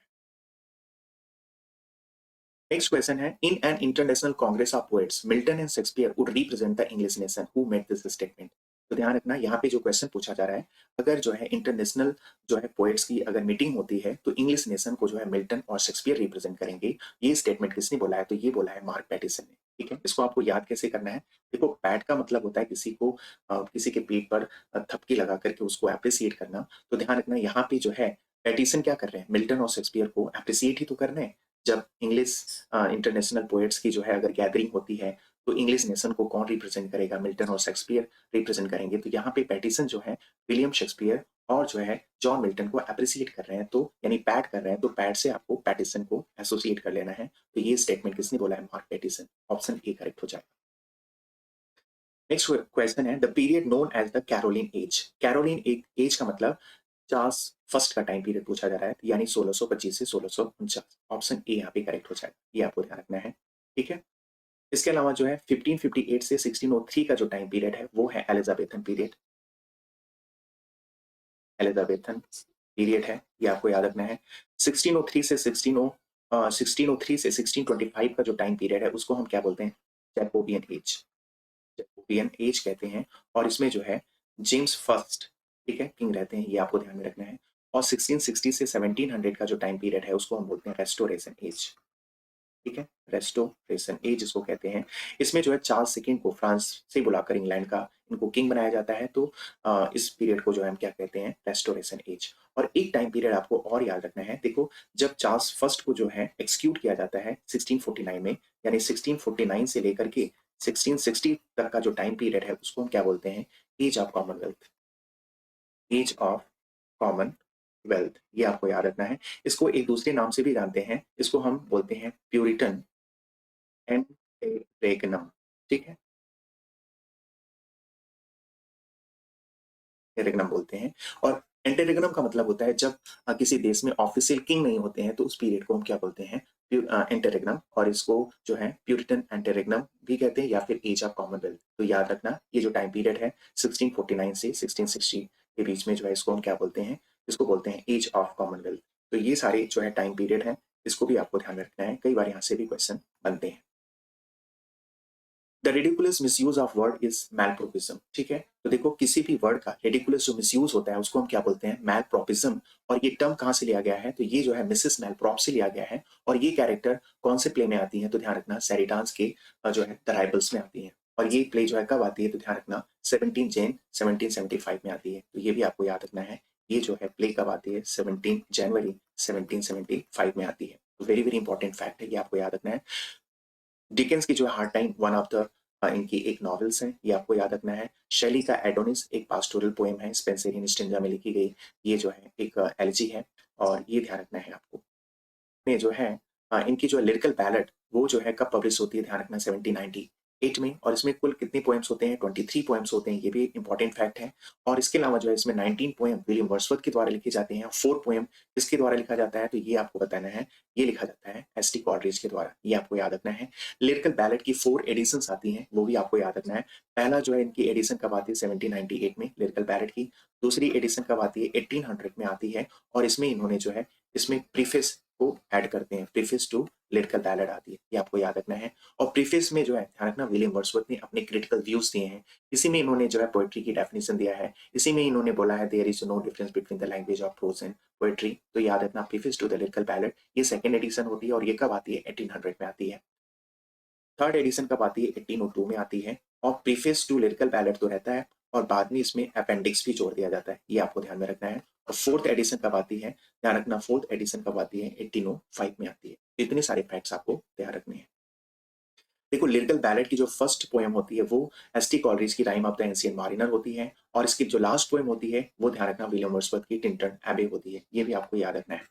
S1: नेक्स्ट क्वेश्चन है in an international Congress of poets Milton and Shakespeare would represent the English nation who made this statement. तो ध्यान रखना यहाँ पे जो क्वेश्चन पूछा जा रहा है, अगर जो है इंटरनेशनल जो है पोएट्स की अगर मीटिंग होती है तो इंग्लिश नेशन को जो है मिल्टन और शेक्सपियर रिप्रेजेंट करेंगे। ये स्टेटमेंट किसने बोला है, तो ये बोला है मार्क पैटिसन ने, ठीक है। इसको आपको याद कैसे करना है, देखो पैट का मतलब होता है किसी को किसी के पीठ पर थपकी लगा करके उसको अप्रिसिएट करना। तो ध्यान रखना यहाँ पे जो है पैटिसन क्या कर रहे हैं, मिल्टन और शेक्सपियर को अप्रिसिएट ही तो कर रहे हैं। जब इंग्लिश इंटरनेशनल पोएट्स की जो है अगर गैदरिंग होती है तो इंग्लिश नेशन को कौन रिप्रेजेंट करेगा, मिल्टन और शेक्सपियर रिप्रेजेंट करेंगे। तो यहाँ पे पैटिसन जो है विलियम शेक्सपियर और जो है जॉन मिल्टन को अप्रिसिएट कर रहे हैं, तो यानी पैट कर रहे हैं, तो पैट से आपको पैटिसन को एसोसिएट कर लेना है। तो ये स्टेटमेंट किसने बोला है, Mark Pattison. Option A correct हो जाएगा। नेक्स्ट क्वेश्चन है the period known as the Caroline age. Caroline age का मतलब चार्ल्स फर्स्ट का टाइम पीरियड पूछा जा रहा है, यानी 1625 से 1649। ऑप्शन ए यहाँ पे करेक्ट हो जाएगा, ये आपको ध्यान रखना है। ठीक है, इसके अलावा जो है 1558 से 1603 का जो टाइम पीरियड है वो है एलिजाबेथन पीरियड। एलिजाबेथन पीरियड है, ये आपको याद रखना है। 1603 से 1625 का जो टाइम पीरियड है उसको हम क्या बोलते हैं, जैकोबियन एज। जैकोबियन एज कहते हैं। और इसमें जो है जेम्स फर्स्ट, ठीक है, किंग रहते हैं, ये आपको ध्यान में रखना है। और 1660 से 1700 का जो टाइम पीरियड है उसको हम बोलते हैं रेस्टोरेशन एज। ठीक है, रेस्टोरेशन एज इसको कहते हैं। इसमें जो है चार्ल्स सेकंड को फ्रांस से बुलाकर इंग्लैंड का इनको किंग बनाया जाता है। तो इस पीरियड को जो है हम क्या कहते हैं, रेस्टोरेशन एज। और एक टाइम पीरियड आपको और याद रखना है, देखो जब चार्ल्स फर्स्ट को जो है एक्सक्यूट किया जाता है 1649 में, यानी 1649 से लेकर के 1660 तक का जो टाइम पीरियड है उसको हम क्या बोलते हैं, age of commonwealth. Age of commonwealth, ये आपको याद रखना है। इसको एक दूसरे नाम से भी जानते हैं, इसको हम बोलते हैं प्यूरिटन एंटेरेगनम। ठीक है, एंटेरेगनम बोलते हैं। और एंटेरेगनम का मतलब होता है जब किसी देश में ऑफिशियल किंग नहीं होते हैं तो उस पीरियड को हम क्या बोलते हैं, एंटेरेगनम। और इसको जो है प्यूरिटन एंटेरेगनम भी कहते हैं या फिर एज ऑफ कॉमनवेल्थ। तो याद रखना ये जो टाइम पीरियड है 1649 से 1660 के बीच में जो है इसको हम क्या बोलते हैं, इसको बोलते हैं एज ऑफ कॉमनवेल्थ। तो ये सारे जो है टाइम पीरियड है, इसको भी आपको ध्यान में रखना है, कई बार यहाँ से भी क्वेश्चन बनते हैं। The ridiculous misuse of word is malapropism. ठीक है, तो देखो किसी भी वर्ड का रेडिकुलस जो मिसयूज होता है उसको हम क्या बोलते हैं, मैलप्रोपिज्म। और ये टर्म कहाँ से लिया गया है, तो ये जो है मिसेस मैलप्रॉप से लिया गया है। और ये कैरेक्टर कौन से प्ले में आती है, तो ध्यान रखना सेरिडांस के जो है द राइवल्स में आती है। और ये प्ले जो है कब आती है, तो ध्यान रखना 17 जैन 1775 में आती है। तो ये भी आपको याद रखना है, ये जो है प्ले कब आती है, 17 जनवरी 1775 में आती है। वेरी वेरी इंपॉर्टेंट फैक्ट है, ये आपको याद रखना है। डिकेंस की जो hard time one of the इनकी एक नॉवेल्स है, ये आपको याद रखना है। शेली का एडोनिस एक पास्टोरल पोएम है, स्पेंसरियन स्टेंजा में लिखी गई, ये जो है एक एलिजी है। और ये ध्यान रखना है आपको। में जो है इनकी जो लिरिकल बैलेट वो जो है कब पब्लिश होती है, ध्यान रखना 1798 में। और इसमें कुल कितने पोएम्स होते हैं, 23 पोएम्स होते हैं, ये भी एक इंपॉर्टेंट फैक्ट है। और इसके अलावा जो है इसमें 19 पोएम विलियम वर्ड्सवर्थ के द्वारा लिखे जाते हैं, 4 पोएम किसके द्वारा लिखा जाता है, तो ये आपको बताना है, ये लिखा जाता है एस टी कॉलरिज के द्वारा, ये आपको याद रखना है। लिरिकल बैलेट की 4 एडिशंस आती हैं, वो भी आपको याद रखना है। पहला जो है इनकी एडिशन कब आती है, 1798 में लिरिकल बैलेट की। दूसरी एडिशन कब आती है, 1800 में आती है। और इसमें इन्होंने जो है इसमें प्रीफेस को ऐड करते हैं, प्रीफेस टू लिरिकल बैलेड आती है, ये आपको याद रखना है। और प्रीफेस में जो है ध्यान रखना विलियम वर्ड्सवर्थ ने अपने क्रिटिकल व्यूज दिए हैं। इसी में इन्होंने जो है पोएट्री की डेफिनेशन दिया है, इसी में इन्होंने बोला है there is no difference between the language of prose and poetry. तो याद रखना preface to the lyrical ballad, ये सेकंड एडिशन होती है। और ये कब आती है, 1800 में आती है। थर्ड एडिशन कब आती है, 1802 में आती है। और प्रीफेस टू लिरिकल बैलेट तो रहता है और बाद में इसमें अपेंडिक्स भी जोड़ दिया जाता है, ये आपको ध्यान में रखना है। और फोर्थ एडिशन कब आती है, ध्यान रखना फोर्थ एडिशन कब आती है, 1805 में आती है। इतने सारे फैक्ट्स आपको ध्यान रखने हैं। देखो लिरिकल बैलेट की जो फर्स्ट पोएम होती है वो एस टी कॉलरिज की राइम ऑफ द एंशिएंट मारिनर होती है। और इसकी जो लास्ट पोएम होती है वो ध्यान रखना विलियम वर्ड्सवर्थ की टिंटन एबे होती है, ये भी आपको याद रखना है।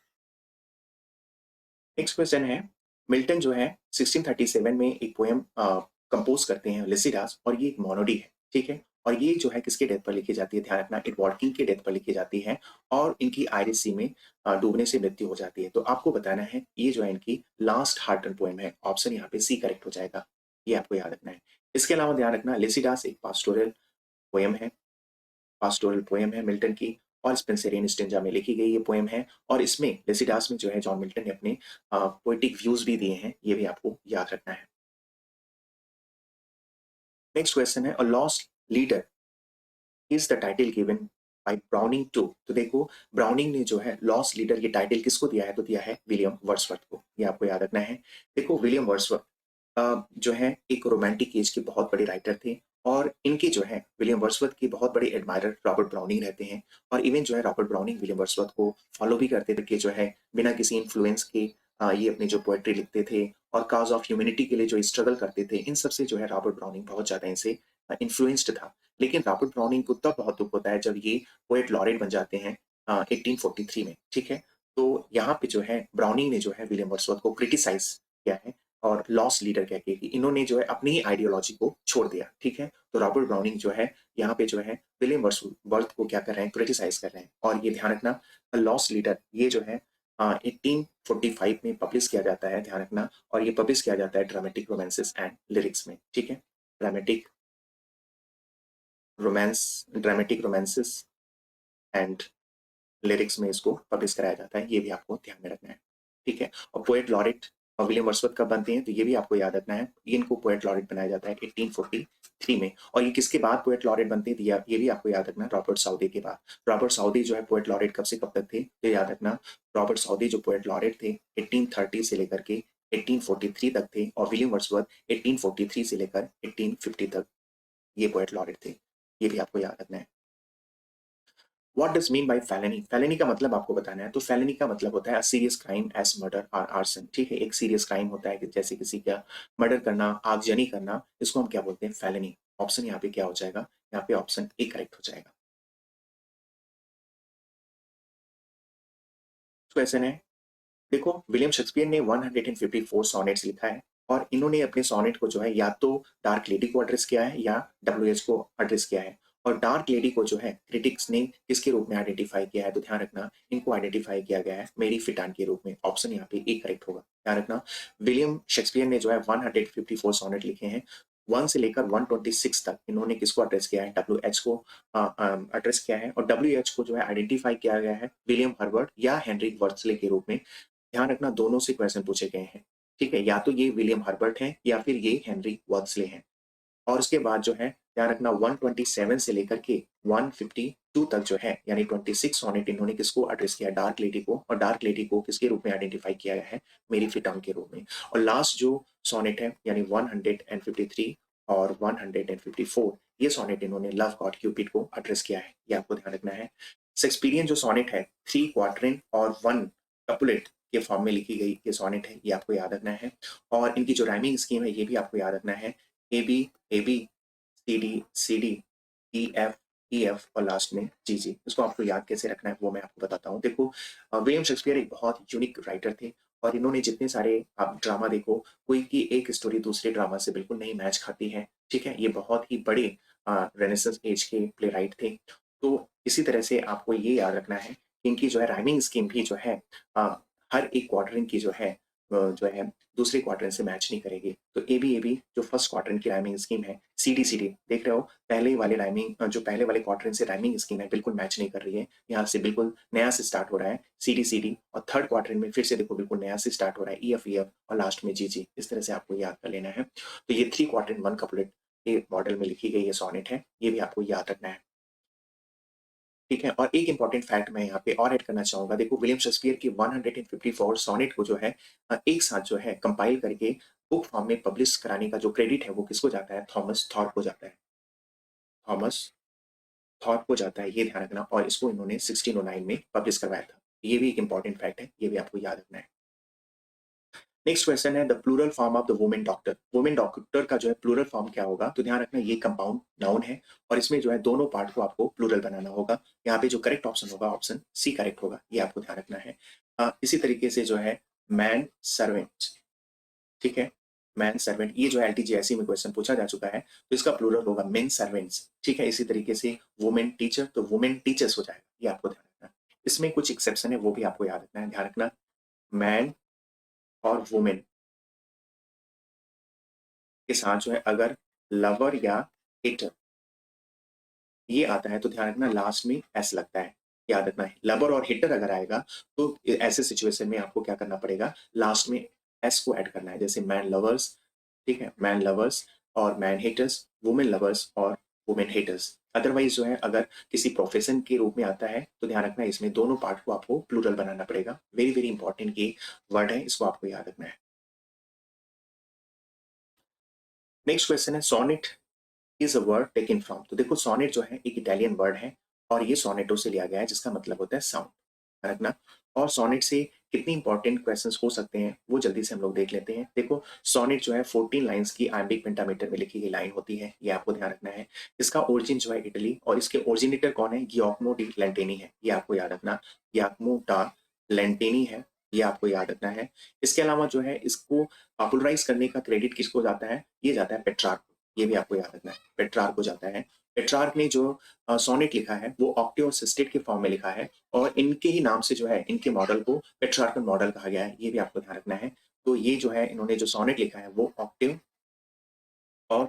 S1: नेक्स्ट क्वेश्चन है, मिल्टन जो है 1637 में एक पोएम कंपोज करते हैं लिसिडास, और ये एक मोनोडी है। ठीक है, और ये जो है किसके डेथ पर लिखी जाती है, ध्यान रखना एडवर्ड किंग के डेथ पर लिखी जाती है। और इनकी आयरिश सी में डूबने से मृत्यु हो जाती है। तो आपको बताना है ये जो है इनकी लास्ट हार्टन पोएम है। ऑप्शन यहाँ पे सी करेक्ट हो जाएगा, ये आपको याद रखना है। इसके अलावा ध्यान रखना लिसिडास एक पास्टोरल पोएम है, पास्टोरल पोएम है मिल्टन की। और स्पेंसरियन स्टेंजा में लिखी गई ये पोएम है। और इसमें लिसिडास में जो है जॉन मिल्टन ने अपने पोएटिक व्यूज भी दिए हैं, ये भी आपको याद रखना है। नेक्स्ट क्वेश्चन है, a lost leader is the title given by Browning to. तो देखो ब्राउनिंग ने जो है लॉस्ट लीडर ये टाइटल किसको दिया है, तो दिया है विलियम वर्ड्सवर्थ को, ये आपको याद रखना है। देखो विलियम वर्ड्सवर्थ जो है एक रोमांटिक एज के बहुत बड़े राइटर थे। और इनके जो है विलियम वर्ड्सवर्थ की बहुत बड़े एडमायरर रॉबर्ट ब्राउनिंग रहते हैं, और इवन जो है रॉबर्ट ब्राउनिंग विलियम वर्ड्सवर्थ को फॉलो भी करते थे कि जो है बिना किसी इन्फ्लुएंस के ये अपनी जो पोएट्री लिखते थे और काज ऑफ ह्यूमैनिटी के लिए जो स्ट्रगल करते थे, इन सब से जो है रॉबर्ट ब्राउनिंग बहुत ज़्यादा इनसे इन्फ्लुएंस्ड था। लेकिन रॉबर्ट ब्राउनिंग को तब बहुत दुःख होता है जब ये पोएट लॉरेट बन जाते हैं 1843 में, ठीक है? तो यहाँ पे जो है ब्राउनिंग ने जो है विलियम वर्ड्सवर्थ को क्रिटिसाइज़ किया है और लॉस्ट लीडर कह के कि इन्होंने जो है अपनी ही आइडियोलॉजी को छोड़ दिया, ठीक है? तो रॉबर्ट ब्राउनिंग जो है यहाँ पे जो है विलियम वर्ड्सवर्थ को क्या कर रहे हैं, क्रिटिसाइज़ कर रहे हैं। और ये ध्यान रखना, लॉस्ट लीडर ये जो है 1845 में पब्लिश किया जाता है, ध्यान रखना, और ये पब्लिश किया जाता है ड्रामेटिक रोमांसेस एंड लिरिक्स में, ठीक है? Dramatic dramatic romances and lyrics में इसको पब्लिश कराया जाता है, ये भी आपको ध्यान में रखना है, ठीक है? और पोएट लॉरेट और विलियम वर्ड्सवर्थ कब बनते हैं, तो ये भी आपको याद रखना है। इनको पोएट लॉरेट बनाया जाता है 1843 में। और ये किसके बाद पोएट लॉरेट बनते हैं, तो ये भी आपको याद रखना है, रॉबर्ट साउदी के बाद। रॉबर्ट साउदी जो है पोएट लॉरेट कब से कब तक थे, तो याद रखना, रॉबर्ट साउदी जो पोएट लॉरेट थे 1830 से लेकर के 1843 तक थे, और विलियम वर्ड्सवर्थ 1843 से लेकर 1850 तक ये पोएट लॉरेट थे। ये भी आपको याद रखना है। What does mean by felony? Felony का मतलब आपको बताना है। तो फेलेनी का मतलब होता है सीरियस क्राइम एज मर्डर और आर्सन, ठीक है? एक सीरियस क्राइम होता है कि जैसे किसी का मर्डर करना, आगजनी करना, इसको हम क्या बोलते हैं, फेलेनी। ऑप्शन यहाँ पे क्या हो जाएगा, यहाँ पे ऑप्शन ए करेक्ट हो जाएगा। क्वेश्चन है, देखो विलियम शेक्सपियर ने 154 सॉनेट्स लिखा है, और इन्होंने अपने सॉनेट को जो है या तो डार्क लेडी को एड्रेस किया है या डब्ल्यूएच को एड्रेस किया है। और डार्क लेडी को जो है क्रिटिक्स ने किसके रूप में आइडेंटिफाई किया है, तो ध्यान रखना, इनको आइडेंटिफाई किया गया है मेरी फिटान के रूप में। ऑप्शन यहाँ पे ए करेक्ट होगा, ध्यान रखना। विलियम शेक्सपियर ने जो है 154 सॉनेट लिखे हैं, 1 से लेकर 126 तक इन्होंने किसको एड्रेस किया है, डब्ल्यू एच को एड्रेस किया है। और डब्ल्यू एच को जो है आइडेंटिफाई किया गया है विलियम हर्बर्ट या हेनरी वर्सले के रूप में। ध्यान रखना, दोनों से क्वेश्चन पूछे गए हैं, ठीक है? या तो ये विलियम हर्बर्ट हैं या फिर ये हेनरी वर्सले हैं। और उसके बाद जो है ध्यान रखना, 127 से लेकर के 152 तक जो है यानी 26 सोनेट इन्होंने किसको एड्रेस किया, डार्क लेडी को। और डार्क लेडी को किसके रूप में आइडेंटिफाई किया गया है, मेरी फिटान के रूप में। और लास्ट जो सोनेट है यानी 153 और 154, ये सोनेट इन्होंने लव गॉड क्यूपिड को एड्रेस किया है, ये आपको ध्यान रखना है। शेक्सपियरियन जो सोनेट है 3 क्वार्टरिन और 1 कपुलेट के फॉर्म में लिखी गई ये सोनेट है, ये आपको याद रखना है। और इनकी जो राइमिंग स्कीम है ये भी आपको याद रखना है, A B, A B, C D, C D, E F और लास्ट में जी जी। इसको आपको याद कैसे रखना है वो मैं आपको बताता हूँ। देखो विलियम शेक्सपियर एक बहुत यूनिक राइटर थे, और इन्होंने जितने सारे आप ड्रामा देखो, कोई की एक स्टोरी दूसरे ड्रामा से बिल्कुल नहीं मैच खाती है, ठीक है? ये बहुत ही बड़े रेनेसांस एज के प्ले राइट थे। तो इसी तरह से आपको ये याद रखना है कि इनकी जो है राइमिंग स्कीम भी जो है अ, हर एक क्वार्टरिन की जो है दूसरे क्वाड्रेंट से मैच नहीं करेगी। तो ए बी जो फर्स्ट क्वाड्रेंट की राइमिंग स्कीम है, सी डी देख रहे हो, पहले वाले राइमिंग जो पहले वाले क्वाड्रेंट से राइमिंग स्कीम है बिल्कुल मैच नहीं कर रही है। यहाँ से बिल्कुल नया से स्टार्ट हो रहा है सी डी, और थर्ड क्वाड्रेंट में फिर से देखो बिल्कुल नया से स्टार्ट हो रहा है ई एफ और लास्ट में जी। इस तरह से आपको याद कर लेना है। तो ये 3 क्वाड्रेंट 1 कपलेट के मॉडल में लिखी गई ये सोनेट है, ये भी आपको याद रखना है। ठीक है? और एक इंपॉर्टेंट फैक्ट मैं यहाँ पे और ऐड करना चाहूँगा। देखो विलियम शेक्सपियर की 154 सोनेट को जो है एक साथ जो है कंपाइल करके बुक फॉर्म में पब्लिश कराने का जो क्रेडिट है वो किसको जाता है, थॉमस थॉर्प को जाता है। थॉमस थॉर्प को जाता है, ये ध्यान रखना। और इसको इन्होंने 1609 में पब्लिश करवाया था। ये भी एक इंपॉर्टेंट फैक्ट है, ये भी आपको याद रखना है। नेक्स्ट क्वेश्चन है the plural form of the women doctor. Women doctor का जो है प्लूरल फॉर्म क्या होगा, तो ध्यान रखना ये कंपाउंड नाउन है, और इसमें जो है दोनों पार्ट को आपको प्लूरल बनाना होगा। यहाँ पे जो करेक्ट ऑप्शन होगा ऑप्शन सी करेक्ट होगा, ये आपको ध्यान रखना है। इसी तरीके से जो है मैन सर्वेंट, ठीक है? मैन सर्वेंट ये जो एलटीजीएससी में क्वेश्चन पूछा जा चुका है, तो इसका प्लूरल होगा मेन सर्वेंट्स, ठीक है? इसी तरीके से वुमेन टीचर तो वुमेन टीचर्स हो जाएगा, ये आपको ध्यान रखना है। इसमें कुछ एक्सेप्शन है वो भी आपको याद रखना है, ध्यान रखना। मैन और वुमेन के साथ जो है अगर लवर या हिटर ये आता है, तो ध्यान रखना लास्ट में एस लगता है, याद रखना है। लवर और हिटर अगर आएगा तो ऐसे सिचुएशन में आपको क्या करना पड़ेगा, लास्ट में एस को ऐड करना है। जैसे मैन लवर्स, ठीक है, मैन लवर्स और मैन हेटर्स, वुमेन लवर्स और वुमेन हेटर्स। अदरवाइज जो है अगर किसी प्रोफेशन के रूप में आता है तो ध्यान रखना इसमें दोनों पार्ट को आपको प्लूरल बनाना पड़ेगा। वेरी वेरी इंपॉर्टेंट ये वर्ड है, इसको आपको याद रखना है। नेक्स्ट क्वेश्चन है sonnet is a word taken from. तो देखो सोनेट जो है एक इटालियन वर्ड है और ये सोनेटो से लिया गया है जिसका मतलब होता है साउंड, है ना। और सोनेट से कितनी इंपॉर्टेंट क्वेश्चंस हो सकते हैं वो जल्दी से हम लोग देख लेते हैं। देखो सोनेट जो है 14 लाइंस की आयम्बिक पेंटामीटर में लिखी गई लाइन होती है, ये आपको ध्यान रखना है। इसका ओरिजिन जो है इटली और इसके ओरिजिनेटर कौन है, गियाकोमो डी लैंटेनी है, ये आपको याद रखना। गियाकोमो डा लैंटेनी है, ये आपको याद रखना है। इसके अलावा जो है इसको पॉपुलराइज करने का क्रेडिट किसको जाता है, ये जाता है पेट्रार्क, ये भी आपको याद रखना है, पेट्रार्क को जाता है। पेट्रार्क ने जो सोनेट लिखा है वो ऑक्टेव और सिस्टेट के फॉर्म में लिखा है और इनके ही नाम से जो है इनके मॉडल को पेट्रार्कल मॉडल कहा गया है, ये भी आपको ध्यान रखना है। तो ये जो है इन्होंने जो सोनेट लिखा है वो ऑक्टेव और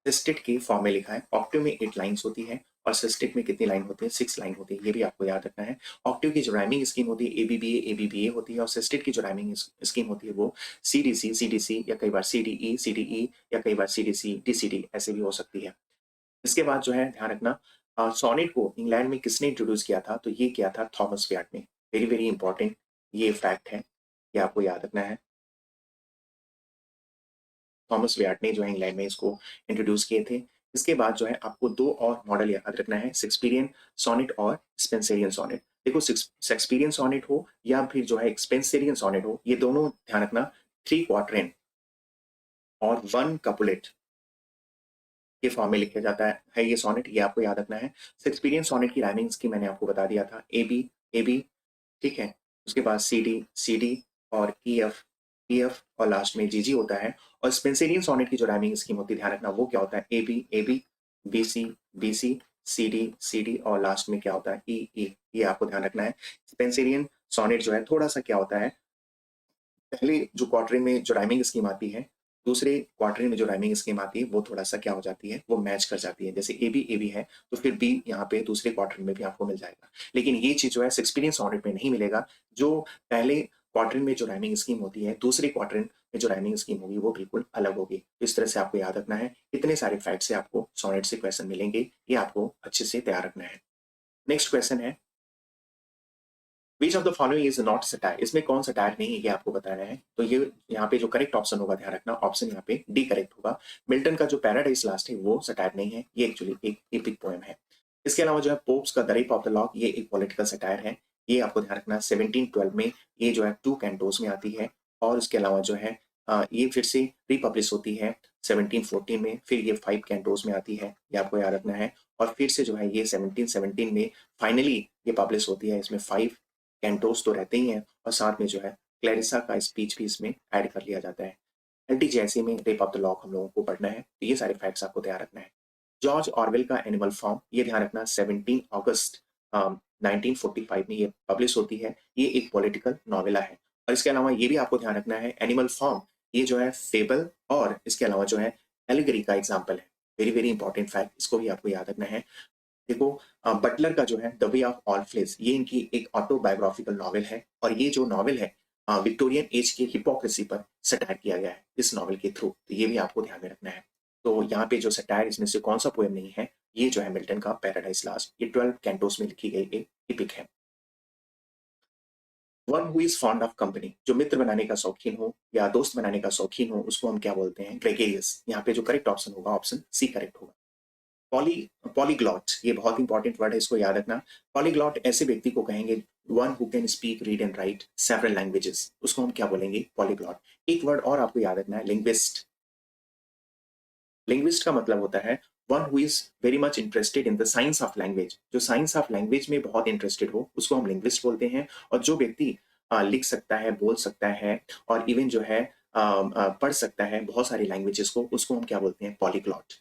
S1: सिस्टेट के फॉर्म में लिखा है। ऑक्टेव में 8 लाइन्स होती है और सिस्टेट में कितनी लाइन होती है, 6 लाइन होती है, ये भी आपको याद रखना है। ऑक्टेव की जो राइमिंग स्कीम होती है एबीबीए होती है और सिस्टेट की जो राइमिंग स्कीम होती है वो सीडीसी या कई बार सीडीई या कई बार सीडीसी डीसीडी ऐसे भी हो सकती है। इसके बाद जो है ध्यान रखना, सोनेट को इंग्लैंड में किसने इंट्रोड्यूस किया था, तो ये किया था थॉमस व्याट ने। वेरी वेरी इंपॉर्टेंट ये फैक्ट है, ये आपको याद रखना है। थॉमस व्याट ने जो है इंग्लैंड में इसको इंट्रोड्यूस किए थे। इसके बाद जो है आपको दो और मॉडल याद रखना है, शेक्सपियरियन सोनेट और स्पेंसरियन सोनेट। देखो शेक्सपियरियन सोनेट हो या फिर जो है स्पेंसरियन सोनेट हो, ये दोनों ध्यान रखना 3 क्वार्टरेन और 1 कपुलेट के फॉर्म में लिखा जाता है ये सोनेट, ये आपको याद रखना है। शेक्सपियरियन सोनेट की राइमिंग्स की मैंने आपको बता दिया था, ए बी ए बी, ठीक है। उसके बाद सी डी और ई एफ और लास्ट में जी होता है। और स्पेंसरियन सोनेट की जो राइमिंग स्कीम होती है ध्यान रखना वो क्या होता है, A B B C D और लास्ट में क्या होता है ई, ये आपको ध्यान रखना है। स्पेंसरियन सोनेट जो है थोड़ा सा क्या होता है, पहले जो क्वार्टरे में जो राइमिंग स्कीम आती है, दूसरे क्वार्टरे में जो राइमिंग स्कीम आती है वो थोड़ा सा क्या हो जाती है, वो मैच कर जाती है। जैसे ए बी है तो फिर बी यहाँ पे दूसरे क्वार्टर में भी आपको मिल जाएगा। लेकिन ये चीज जो है एक्सपीरियंस ऑडिट में नहीं मिलेगा। जो पहले क्वार्टर में जो राइमिंग स्कीम होती है, दूसरे क्वार्टर में जो राइमिंग स्कीम होगी वो बिल्कुल अलग होगी। तो इस तरह से आपको याद रखना है। इतने सारे फैक्ट से आपको सोनेट से क्वेश्चन मिलेंगे, ये आपको अच्छे से तैयार रखना है। नेक्स्ट क्वेश्चन है, which of the following is not satire, इसमें कौन सटायर नहीं है ये आपको बताना है। तो ये यहाँ पे जो करेक्ट ऑप्शन होगा ध्यान रखना, ऑप्शन यहाँ पे डी करेक्ट होगा। मिल्टन का जो पैराडाइज लास्ट है वो सटायर नहीं है, ये एक्चुअली एक एपिक पोएम है। इसके अलावा जो है पोप्स का the rape of the lock, ये एक पॉलिटिकल सटायर है, ये आपको ध्यान रखना। 1712 में ये जो है 2 कैंटोस में आती है और उसके अलावा जो है ये फिर से रिपब्लिश होती है 1714 में, फिर ये 5 कैंटोस में आती है, ये आपको याद रखना है। और फिर से जो है ये 1717 में फाइनली ये पब्लिश होती है। इसमें 5 कैंटोस तो रहते ही हैं और साथ में जो है क्लैरिसा का स्पीच भी इसमें ऐड कर लिया जाता है। एलटीजेसी में रेप ऑफ द लॉक हम लोगों को पढ़ना है, तो ये सारे फैक्ट्स आपको तैयार रखना है। जॉर्ज ऑरवेल का एनिमल फार्म, ये ध्यान रखना 17 अगस्त 1945 में ये पब्लिश होती है, ये एक पॉलिटिकल नॉवेला है। और इसके अलावा ये भी आपको ध्यान रखना है, एनिमल फार्म ये जो है फेबल और इसके अलावा जो है एलिगरी का एग्जाम्पल है। वेरी वेरी इंपॉर्टेंट फैक्ट, इसको भी आपको याद रखना है। देखो बटलर का जो है the way of all flesh, ये इनकी एक ऑटोबायोग्राफिकल नॉवेल है और ये जो नॉवेल है विक्टोरियन एज की हिपोक्रेसी पर सटायर किया गया है इस नॉवेल के थ्रू, तो ये भी आपको ध्यान में रखना है। तो यहाँ पे जो सटायर इसमें से कौन सा पोएम नहीं है, ये जो है मिल्टन का पैराडाइज लास्ट, ये 12 कैंटोस में लिखी गई एक एपिक है। One who is fond of company, जो मित्र बनाने का शौकीन हो या दोस्त बनाने का शौकीन हो उसको हम क्या बोलते हैं, ग्रेगेरियस। यहाँ पे जो करेक्ट ऑप्शन होगा ऑप्शन सी करेक्ट होगा। पॉली पॉलीग्लॉट, ये बहुत इंपॉर्टेंट वर्ड है, इसको याद रखना। पॉलीग्लॉट ऐसे व्यक्ति को कहेंगे one who can speak read and right several languages, उसको हम क्या बोलेंगे, पॉलीग्लॉट। एक वर्ड और आपको याद रखना है, लिंग्विस्ट। लिंग्विस्ट का मतलब होता है one who is very much interested in the science of language, जो साइंस ऑफ लैंग्वेज में बहुत इंटरेस्टेड हो उसको हम लिंग्विस्ट बोलते हैं। और जो व्यक्ति लिख सकता है, बोल सकता है और इवन जो है पढ़ सकता है बहुत सारी लैंग्वेजेस को, उसको हम क्या बोलते हैं, पॉलीग्लॉट।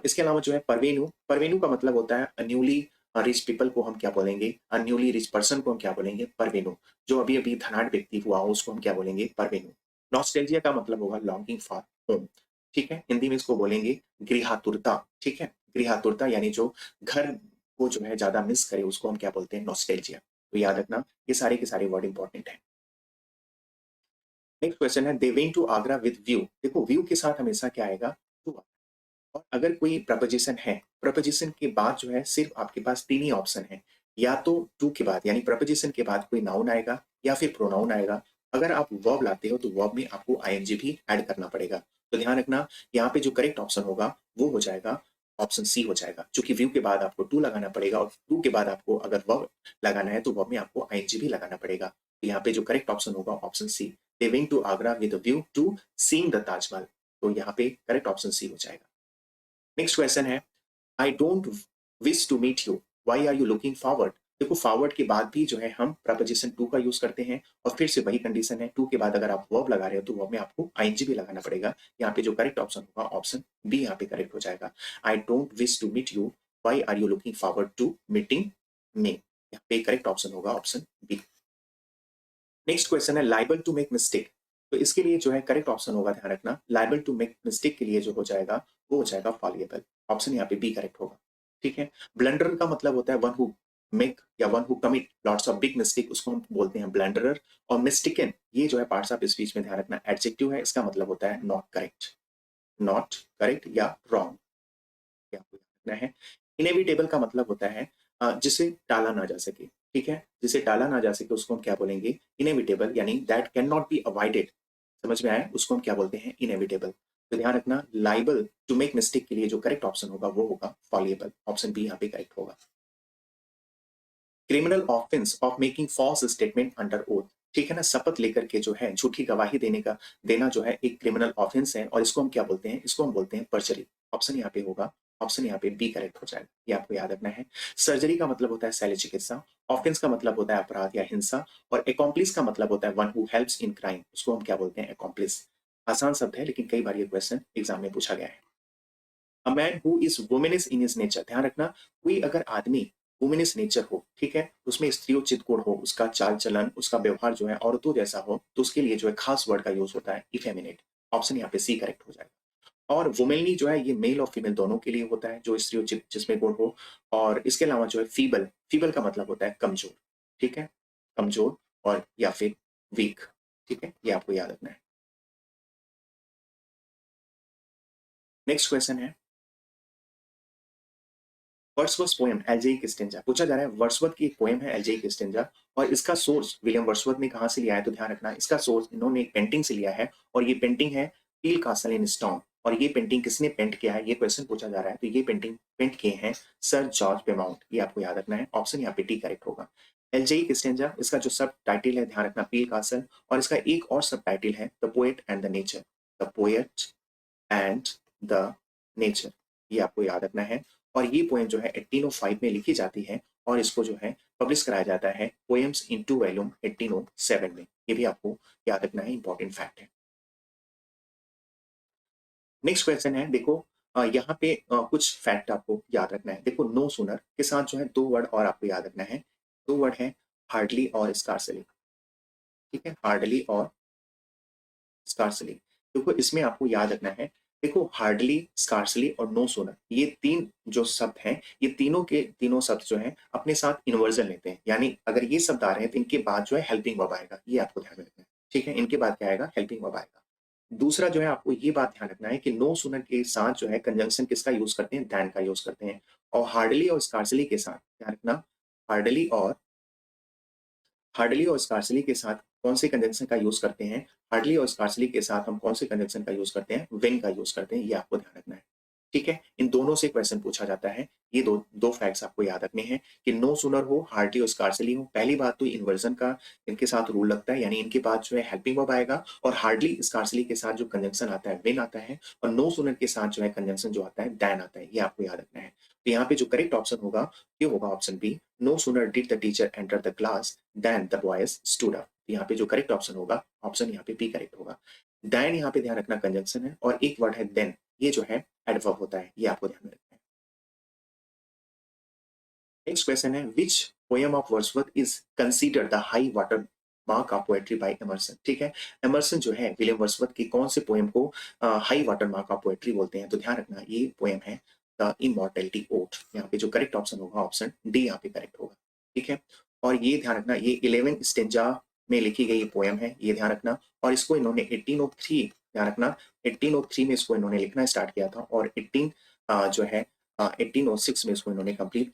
S1: इसके अलावा जो है परवेनु, परवेनु का मतलब होता है न्यूली रिच पीपल को हम क्या बोलेंगे, न्यूली रिच पर्सन को हम क्या बोलेंगे, परवेनु। जो अभी अभी धनाढ़ व्यक्ति हुआ हो उसको हम क्या बोलेंगे, परवेनु। नॉस्टैल्जिया का मतलब होगा लॉन्गिंग फॉर होम, ठीक है। हिंदी में इसको बोलेंगे गृहातुरता, ठीक है। गृहातुरता यानी जो घर को जो है ज्यादा मिस करे उसको हम क्या बोलते हैं, नॉस्टैल्जिया। तो याद रखना ये सारे के सारे वर्ड इंपॉर्टेंट है। नेक्स्ट क्वेश्चन है, they went to Agra with view. देखो व्यू के साथ हमेशा क्या आएगा, टू। और अगर कोई प्रपोजिशन है, प्रपोजिशन के बाद जो है सिर्फ आपके पास 3 ही ऑप्शन है, या तो टू के बाद यानी प्रपोजिशन के बाद कोई नाउन आएगा या फिर प्रोनाउन आएगा। अगर आप वर्ब लाते हो तो वर्ब में आपको आईएनजी भी ऐड करना पड़ेगा। तो ध्यान रखना यहाँ पे जो करेक्ट ऑप्शन होगा वो हो जाएगा ऑप्शन सी हो जाएगा, क्योंकि व्यू के बाद आपको टू लगाना पड़ेगा और टू के बाद आपको अगर वर्ब लगाना है तो वर्ब में आपको आईएनजी भी लगाना पड़ेगा। तो यहाँ पे जो करेक्ट ऑप्शन होगा option C, they went to Agra with view to seeing the Taj Mahal. तो यहाँ पे करेक्ट ऑप्शन सी हो जाएगा। नेक्स्ट क्वेश्चन है, I don't wish to meet you, why are you looking forward. देखो फॉरवर्ड के बाद भी जो है हम प्रपोजिशन टू का यूज करते हैं और फिर से वही कंडीशन है, टू के बाद अगर आप वर्ब लगा रहे हो तो वर्ब में आपको आईएनजी भी लगाना पड़ेगा। यहाँ पे जो करेक्ट ऑप्शन होगा ऑप्शन बी यहाँ पे करेक्ट हो जाएगा। I don't wish to meet you, why are you looking forward to meeting me. यहाँ पे करेक्ट ऑप्शन होगा ऑप्शन बी। नेक्स्ट क्वेश्चन है, लाइबल टू मेक मिस्टेक। तो इसके लिए जो है करेक्ट ऑप्शन होगा, ध्यान रखना, लाइबल टू मेक मिस्टेक के लिए जो हो जाएगा वो हो जाएगा फॉलिएबल। ऑप्शन यहाँ पे बी करेक्ट होगा। ठीक है, ब्लंडर का मतलब होता है वन हु मेक या one who commit lots of big mistake, उसको हम बोलते हैं ब्लंडरर। और मिस्टेकन ये जो है पार्ट्स ऑफ स्पीच में ध्यान रखना एडजेक्टिव है, इसका मतलब होता है नॉट करेक्ट, नॉट करेक्ट या रॉन्ग, क्या आपको याद रखना है। इनएविटेबल का मतलब होता है जिसे टाला ना जा सके। ठीक है, जिसे टाला ना जा सके उसको हम क्या बोलेंगे, इनएविटेबल, यानी that can not be avoided. समझ में आया, उसको हम क्या बोलते हैं, इनएविटेबल। तो ध्यान रखना, लाइबल टू मेक मिस्टेक के लिए जो करेक्ट ऑप्शन होगा वो होगा फॉलिएबल। ऑप्शन बी यहाँ पे करेक्ट होगा। Criminal offence of making false statement under oath. ठीक है ना, शपथ लेकर के जो है झूठी गवाही देना जो है एक क्रिमिनल ऑफेंस है और इसको हम क्या बोलते हैं, इसको हम बोलते हैं पर्जरी। ऑप्शन यहाँ पे होगा, ऑप्शन यहाँ पे बी करेक्ट हो जाएगा, ये आपको याद रखना है। सर्जरी का मतलब होता है शैल्य चिकित्सा, ऑफेंस का मतलब होता है अपराध या हिंसा, और अकॉम्प्लिस का मतलब होता है one who helps in crime, उसको हम क्या बोलते हैं, अकॉम्प्लिस। आसान शब्द है लेकिन कई बार ये क्वेश्चन एग्जाम में पूछा गया है। A man who is womanish in his nature, ध्यान रखना, कोई अगर आदमी वुमेनिस नेचर हो, ठीक है, उसमें स्त्रीयोचित गुण हो, उसका चाल चलन, उसका व्यवहार जो है औरतों जैसा हो, तो उसके लिए जो है खास वर्ड का यूज होता है इफेमिनेट। ऑप्शन यहाँ पे सी करेक्ट हो जाएगा। और वुमेनली जो है ये मेल और फीमेल दोनों के लिए होता है, जो स्त्रीयोचित जिसमें गुण हो। और इसके अलावा जो है फीबल, फीबल का मतलब होता है कमजोर। ठीक है, कमजोर और या फिर वीक। ठीक है, ये आपको याद रखना है। नेक्स्ट क्वेश्चन है, वर्ड्सवर्थ पोएम एल्जेइक स्टेंजा, पूछा जा रहा है वर्ड्सवर्थ की एक पोएम है एल्जेइक स्टेंजा, और इसका सोर्स विलियम वर्ड्सवर्थ ने कहां से लिया है, तो ध्यान रखना इसका सोर्स इन्होंने एक पेंटिंग से लिया है, और ये पेंटिंग है पील कासल इन स्टोन। और ये पेंटिंग किसने पेंट किया है, ये क्वेश्चन पूछा जा रहा है, तो ये पेंटिंग पेंट किए हैं सर जॉर्ज पेमाउंट, ये आपको याद रखना है। ऑप्शन यहाँ पे डी करेक्ट होगा। एल्जेइक स्टेंजा, इसका जो सब टाइटिल है ध्यान रखना पील कासल, और इसका एक और सब टाइटिल है the poet and the nature, the poet and the nature, ये आपको याद रखना है। और ये पोएम जो है 1805 में लिखी जाती है और इसको जो है पब्लिश कराया जाता है पोएम्स इन टू वॉल्यूम 1807 में, ये भी आपको याद रखना है, इंपॉर्टेंट फैक्ट है। नेक्स्ट क्वेश्चन है, देखो यहाँ पे कुछ फैक्ट आपको याद रखना है। देखो नो सुनर के साथ जो है दो वर्ड और आपको याद रखना है, दो वर्ड है हार्डली और स्कार्सली। ठीक है, हार्डली और स्कार्सली। देखो इसमें आपको याद रखना है, देखो हार्डली, स्कार्सली और नो सोनर, ये तीन जो शब्द हैं, ये तीनों के तीनों शब्द जो हैं अपने साथ इन्वर्जन लेते हैं, यानी अगर ये शब्द आ रहे हैं तो इनके बाद जो है हेल्पिंग वर्ब आएगा, ये आपको ध्यान में रखना है। ठीक है, इनके बाद क्या आएगा, हेल्पिंग वर्ब आएगा। दूसरा जो है आपको ये बात ध्यान रखना है कि नो सुनर के साथ जो है कंजंक्शन किसका यूज करते हैं, दैन का यूज करते हैं। और हार्डली और स्कार्सली के साथ ध्यान रखना, हार्डली और हार्डली और स्कार्सली के साथ कौन से कंजंक्शन का यूज करते हैं, हार्डली और स्कार्सली के साथ हम कौन से कंजंक्शन का यूज करते हैं, व्हेन का यूज करते हैं, ये आपको ध्यान रखना है। ठीक है, इन दोनों से क्वेश्चन पूछा जाता है। ये दो दो फैक्ट्स आपको याद रखने हैं कि नो सुनर हो, हार्डली और स्कार्सली हो, पहली बात तो इन्वर्जन का इनके साथ रूल लगता है, यानी इनके बाद जो है हेल्पिंग वर्ब आएगा, और हार्डली स्कार्सली के साथ जो कंजंक्शन आता है व्हेन आता है, और नो सुनर के साथ जो है कंजंक्शन जो आता है दैन आता है, ये आपको याद रखना है। तो यहाँ पे जो करेक्ट ऑप्शन होगा ये होगा option B, no sooner did the teacher enter the class then the boys stood up. यहाँ पे जो करेक्ट ऑप्शन होगा ऑप्शन यहाँ पे बी करेक्ट होगा। देन यहाँ पे ध्यान रखना कंजंक्शन है, और एक वर्ड है देन, ये जो है एडवर्ब होता है, ये आपको ध्यान में रखना है। नेक्स्ट क्वेश्चन है, which poem of Wordsworth is considered the high water mark of poetry bye Emerson. ठीक है, एमर्सन जो है विलियम वर्ड्सवर्थ की कौन से पोएम को high water mark of poetry बोलते हैं, तो ध्यान रखना ये पोएम है द इमॉर्टैलिटी ओथ। यहाँ पे जो करेक्ट ऑप्शन होगा ऑप्शन डी यहाँ पे करेक्ट होगा। ठीक है, और ये ध्यान रखना ये 11 स्टेंजा में लिखी गई पोएम है, ये ध्यान रखना। और इसको इन्होंने 1803, ध्यान रखना 1803 में इसको इन्होंने लिखना स्टार्ट किया था, और 18 जो है 1806 में इसको इन्होंने कंप्लीट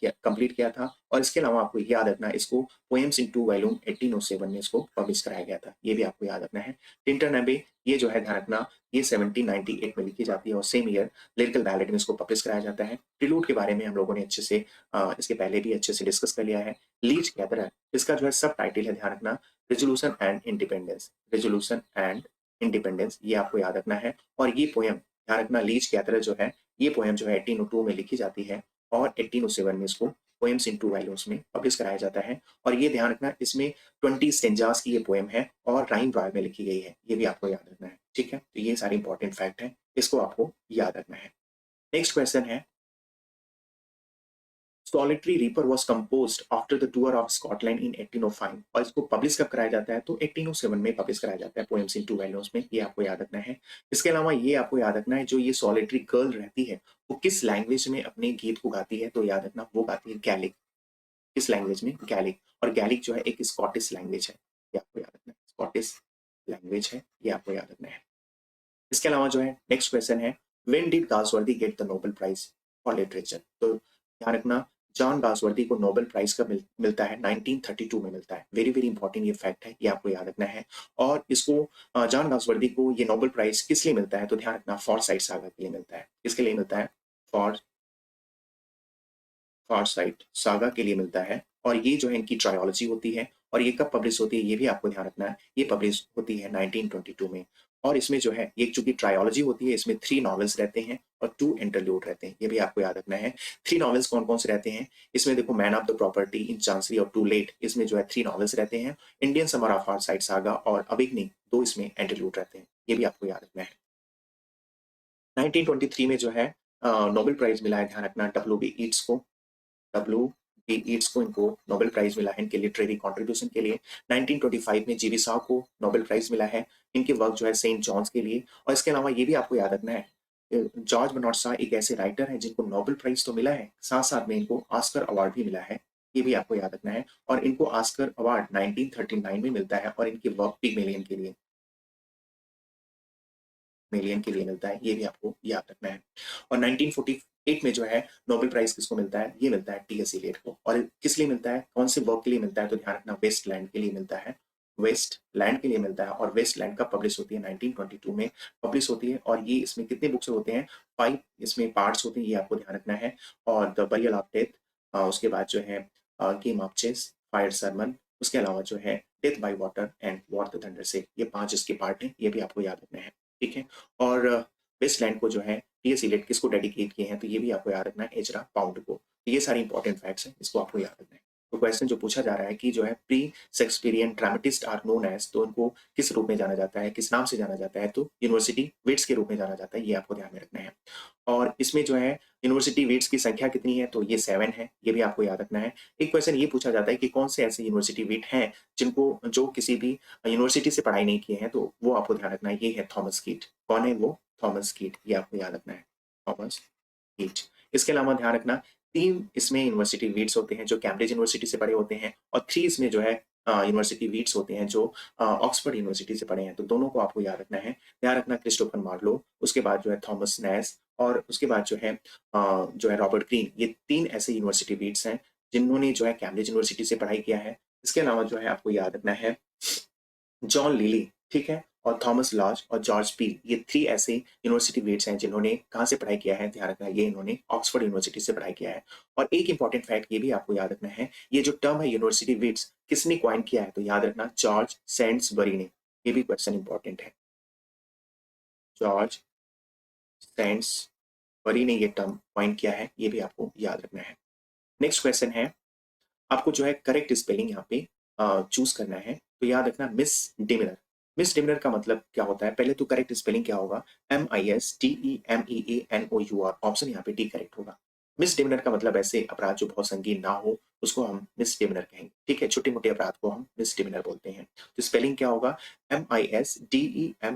S1: किया था। और इसके अलावा आपको याद रखना, इसको पोएम्स इन 2 वॉल्यूम 1807 में इसको पब्लिश कराया गया था, ये भी आपको याद रखना है। टिंटन एबे, ये जो है ध्यान रखना, ये 1798 में लिखी जाती है और सेम ईयर लिरिकल बैलेड में इसको पब्लिश कराया जाता है। प्रिलूड के बारे में हम लोगों ने अच्छे से इसके पहले भी अच्छे से डिस्कस कर लिया है। लीच गैदरर, इसका जो है सब टाइटल है ध्यान रखना, resolution and independence, resolution and independence, ये आपको याद रखना है। और ये पोएम ध्यान रखना, लीच गैदरर जो है, ये पोएम जो है 1802 में लिखी जाती है और 1807 में इसको पोएम्स इन 2 वॉल्यूम्स में पब्लिश कराया जाता है। और ये ध्यान रखना, इसमें 20 स्टेंजास की ये पोएम है और राइम रॉय में लिखी गई है, ये भी आपको याद रखना है। ठीक है, तो ये सारे इंपॉर्टेंट फैक्ट है, इसको आपको याद रखना है। नेक्स्ट क्वेश्चन है, solitary reaper was composed after the tour of Scotland in 1805, और इसको पब्लिश कब कराया जाता है, तो 1807 में पब्लिश कराया जाता है पोएम्स इन 2 वॉल्यूम्स में, ये आपको याद रखना है। इसके अलावा ये आपको याद रखना है, जो ये सॉलिटरी गर्ल रहती है वो किस लैंग्वेज में अपने गीत को गाती है, तो याद रखना वो गाती है गैलिक। किस लैंग्वेज में, गैलिक। और गैलिक जो है एक स्कॉटिश लैंग्वेज है, ये आपको याद रखना है, स्कॉटिश लैंग्वेज है, ये आपको याद रखना है। इसके अलावा जो है नेक्स्ट क्वेश्चन है, when did Galsworthy get the Nobel prize for literature, तो ध्यान रखना जॉन गासवर्दी को नोबेल प्राइज कब मिलता है, 1932 में मिलता है। वेरी वेरी इंपॉर्टेंट ये फैक्ट है, ये आपको याद रखना है। और इसको जॉन गासवर्दी को ये नोबेल प्राइज किस लिए मिलता है, तो ध्यान रखना फॉरसाइट सागा के लिए मिलता है। किसके लिए मिलता है, फॉर फारसाइट सागा के लिए मिलता है। और ये जो है इनकी ट्रायोलॉजी होती है, और ये कब पब्लिश होती है ये भी आपको ध्यान रखना है, ये पब्लिश होती है 1922 में। और इसमें जो है ये चूंकि ट्रायोलॉजी होती है, इसमें 3 नॉवेल्स रहते हैं और 2 इंटरल्यूड रहते हैं, ये भी आपको याद रखना है। 3 नॉवेल्स कौन कौन से रहते हैं, इसमें देखो man of the property, in chancery और टू लेट, इसमें जो है 3 नॉवेल्स रहते हैं। इंडियन समर ऑफ फारसाइट सागा और अवेकनिंग, 2 इसमें इंटरल्यूड रहते हैं, ये भी आपको याद रखना है। 1923 में जो है नोबेल प्राइज मिला है, ध्यान रखना डब्ल्यू बी ईट्स को, डब्ल्यू बी ईट्स को इनको नोबेल प्राइज मिला है इनके लिटरेरी कंट्रीब्यूशन के लिए। 1925 में जीवी साहब को नोबेल प्राइज मिला है इनके वर्क जो है सेंट जॉन्स के लिए। और इसके अलावा ये भी आपको याद रखना है, जॉर्ज बर्नार्ड शॉ एक ऐसे राइटर हैं जिनको नोबेल प्राइज तो मिला है, साथ साथ में इनको ऑस्कर अवार्ड भी मिला है, ये भी आपको याद रखना है। और इनको ऑस्कर अवार्ड 1939 में मिलता है और इनके वर्क पिग्मेलियन के लिए, मिलियन के लिए मिलता है, ये भी आपको याद रखना है। और 1948 में जो है नोबेल प्राइज किसको मिलता है, ये मिलता है टीएस इलियट को। और किस लिए मिलता है, कौन से वर्क के लिए मिलता है, तो ध्यान रखना वेस्टलैंड के लिए मिलता है, वेस्टलैंड के लिए मिलता है। और वेस्टलैंड कब पब्लिश होती है, 1922 में पब्लिश होती है। और ये इसमें कितने बुक्स होते हैं, 5 इसमें पार्ट्स होते हैं, ये आपको ध्यान रखना है। और द बरियल ऑफ डेथ, उसके बाद जो है game of chess, fire sermon, उसके अलावा जो है death by water and war the thunder से, ये 5 इसके पार्ट हैं, ये भी आपको याद रखना है। ठीक है। और वेस्टलैंड को जो है टीएस इलियट किसको डेडिकेट किए हैं, तो ये भी आपको याद रखना है एजरा पाउंड को। तो ये सारी इंपॉर्टेंट फैक्ट्स हैं, इसको आपको याद रखना है। तो क्वेश्चन जो पूछा जा रहा है कि जो है pre Shakespearean dramatist are known as, तो उनको किस रूप में जाना जाता है, किस नाम से जाना जाता है, तो यूनिवर्सिटी विट्स के रूप में जाना जाता है, ये आपको ध्यान में रखना है। और इसमें जो है यूनिवर्सिटी विट्स की संख्या कितनी है, तो ये 7 है, ये भी आपको याद रखना है। एक क्वेश्चन ये पूछा जाता है कि कौन से ऐसे यूनिवर्सिटी विट हैं जिनको जो किसी भी यूनिवर्सिटी से पढ़ाई नहीं किए हैं, तो वो आपको ध्यान रखना है, ये है थॉमस कीट। कौन है वो, थॉमस कीट, ये आपको याद रखना है, थॉमस कीट। इसके अलावा ध्यान रखना 3 इसमें यूनिवर्सिटी वीट्स होते हैं जो कैम्ब्रिज यूनिवर्सिटी से पढ़े होते हैं, और 3 इसमें जो है यूनिवर्सिटी वीट्स होते हैं जो ऑक्सफोर्ड यूनिवर्सिटी से पढ़े हैं, तो दोनों को आपको याद रखना है। ध्यान रखना क्रिस्टोफर मार्लो, उसके बाद जो है थॉमस नैस, और उसके बाद जो है रॉबर्ट ग्रीन, ये 3 ऐसे यूनिवर्सिटी वीट्स हैं जिन्होंने जो है कैम्ब्रिज यूनिवर्सिटी से पढ़ाई किया है। इसके अलावा जो है आपको याद रखना है जॉन लिली, ठीक है, और थॉमस लॉज और जॉर्ज पील, ये 3 ऐसे यूनिवर्सिटी वेट्स हैं जिन्होंने कहाँ से पढ़ाई किया है, ध्यान रखना ये इन्होंने ऑक्सफोर्ड यूनिवर्सिटी से पढ़ाई किया है। और एक इंपॉर्टेंट फैक्ट ये भी आपको याद रखना है, ये जो टर्म है यूनिवर्सिटी वेट्स किसने क्वाइन किया है, तो याद रखना जॉर्ज सेंट्सबरी ने, ये भी क्वेश्चन इंपॉर्टेंट है, जॉर्ज सेंट्सबरी ने ये टर्म क्वाइन किया है, ये भी आपको याद रखना है। नेक्स्ट क्वेश्चन है, आपको जो है करेक्ट स्पेलिंग यहाँ पे चूज करना है, तो याद रखना मिस डिमिनर। मिस डिमिनर का मतलब क्या होता है, पहले तो करेक्ट स्पेलिंग क्या होगा, MISDEMEANOUR, ऑप्शन यहाँ पे डी करेक्ट होगा। मिस डिमिनर का मतलब ऐसे अपराध जो बहुत संगीन ना हो उसको हम मिस डिमिनर कहेंगे, ठीक है, छोटे मोटे अपराध को हम मिस डिमिनर बोलते हैं। तो स्पेलिंग क्या होगा, MISDEMEANOUR,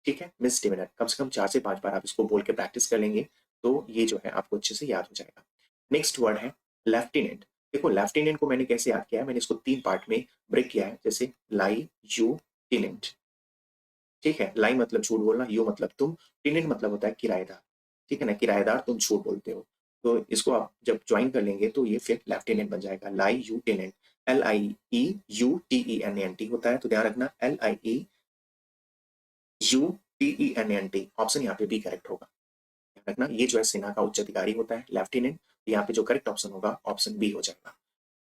S1: ठीक है, मिस डिमिनर। कम से कम 4 से 5 बार आप इसको बोल के प्रैक्टिस कर लेंगे तो ये जो है आपको अच्छे से याद हो जाएगा। नेक्स्ट वर्ड है लेफ्टिनेंट। देखो लेफ्टिनेंट को मैंने कैसे याद किया है, मैंने इसको 3 पार्ट में ब्रेक किया है, जैसे लाई यू टिनेंट, ठीक है, लाई मतलब झूठ बोलना, यू मतलब तुम, टिनेंट मतलब होता है किराएदार। ठीक है ना, किराएदार तुम झूठ बोलते हो। तो इसको आप जब ज्वाइन कर लेंगे तो ये फिर लेफ्टिनेंट बन जाएगा, लाई यू टेनेंट, LIEUTENANT होता है, तो ध्यान रखना LIEUTENANT, ऑप्शन यहाँ पे बी करेक्ट होगा। ध्यान रखना ये जो है सेना का उच्च अधिकारी होता है लेफ्टिनेंट, यहाँ पे जो करेक्ट ऑप्शन होगा ऑप्शन बी हो जाएगा।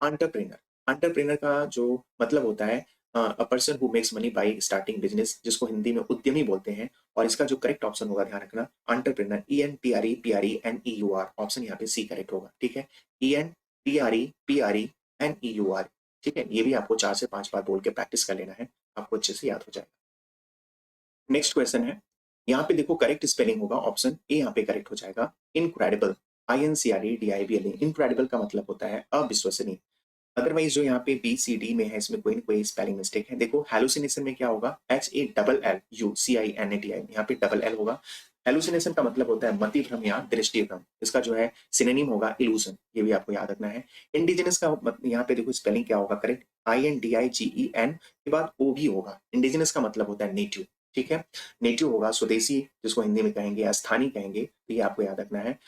S1: एंटरप्रेन्योर, एंटरप्रेन्योर का जो मतलब होता है a person who makes money by starting business, जिसको हिंदी में उद्यमी बोलते हैं, और इसका जो करेक्ट ऑप्शन होगा ध्यान रखना एंटरप्रेन्योर, ENTREPRENEUR, ऑप्शन यहाँ पे सी करेक्ट होगा। ठीक है, ENTREPRENEUR। ठीक है, ये भी आपको 4 से 5 बार बोल के प्रैक्टिस कर लेना है, आपको अच्छे से याद हो जाएगा। नेक्स्ट क्वेश्चन है, यहाँ पे देखो करेक्ट स्पेलिंग होगा ऑप्शन ए यहाँ पे करेक्ट हो जाएगा, इनक्रेडिबल, INCREDIBLE। इनक्रेडिबल का मतलब होता है अविश्वसनीय। अदरवाइज जो यहाँ पे बी सी डी में है इसमें कोई ना कोई स्पेलिंग मिस्टेक है। देखो हेलुसिनेशन में क्या होगा, HALLUCINATI, यहाँ पे डबल एल होगा। हेलुसिनेशन का मतलब होता है मति भ्रम या दृष्टि भ्रम, इसका जो है सिनोनिम होगा इल्यूजन, ये भी आपको याद रखना है। इंडिजिनस का यहाँ पे देखो स्पेलिंग क्या होगा करेक्ट, INDIGEN के बाद ओ भी होगा। इंडिजिनस का मतलब होता है नेटिव। ठीक है, नेटिव होगा स्वदेशी, जिसको हिंदी में कहेंगे या स्थानीय कहेंगे, तो ये आपको याद रखना है।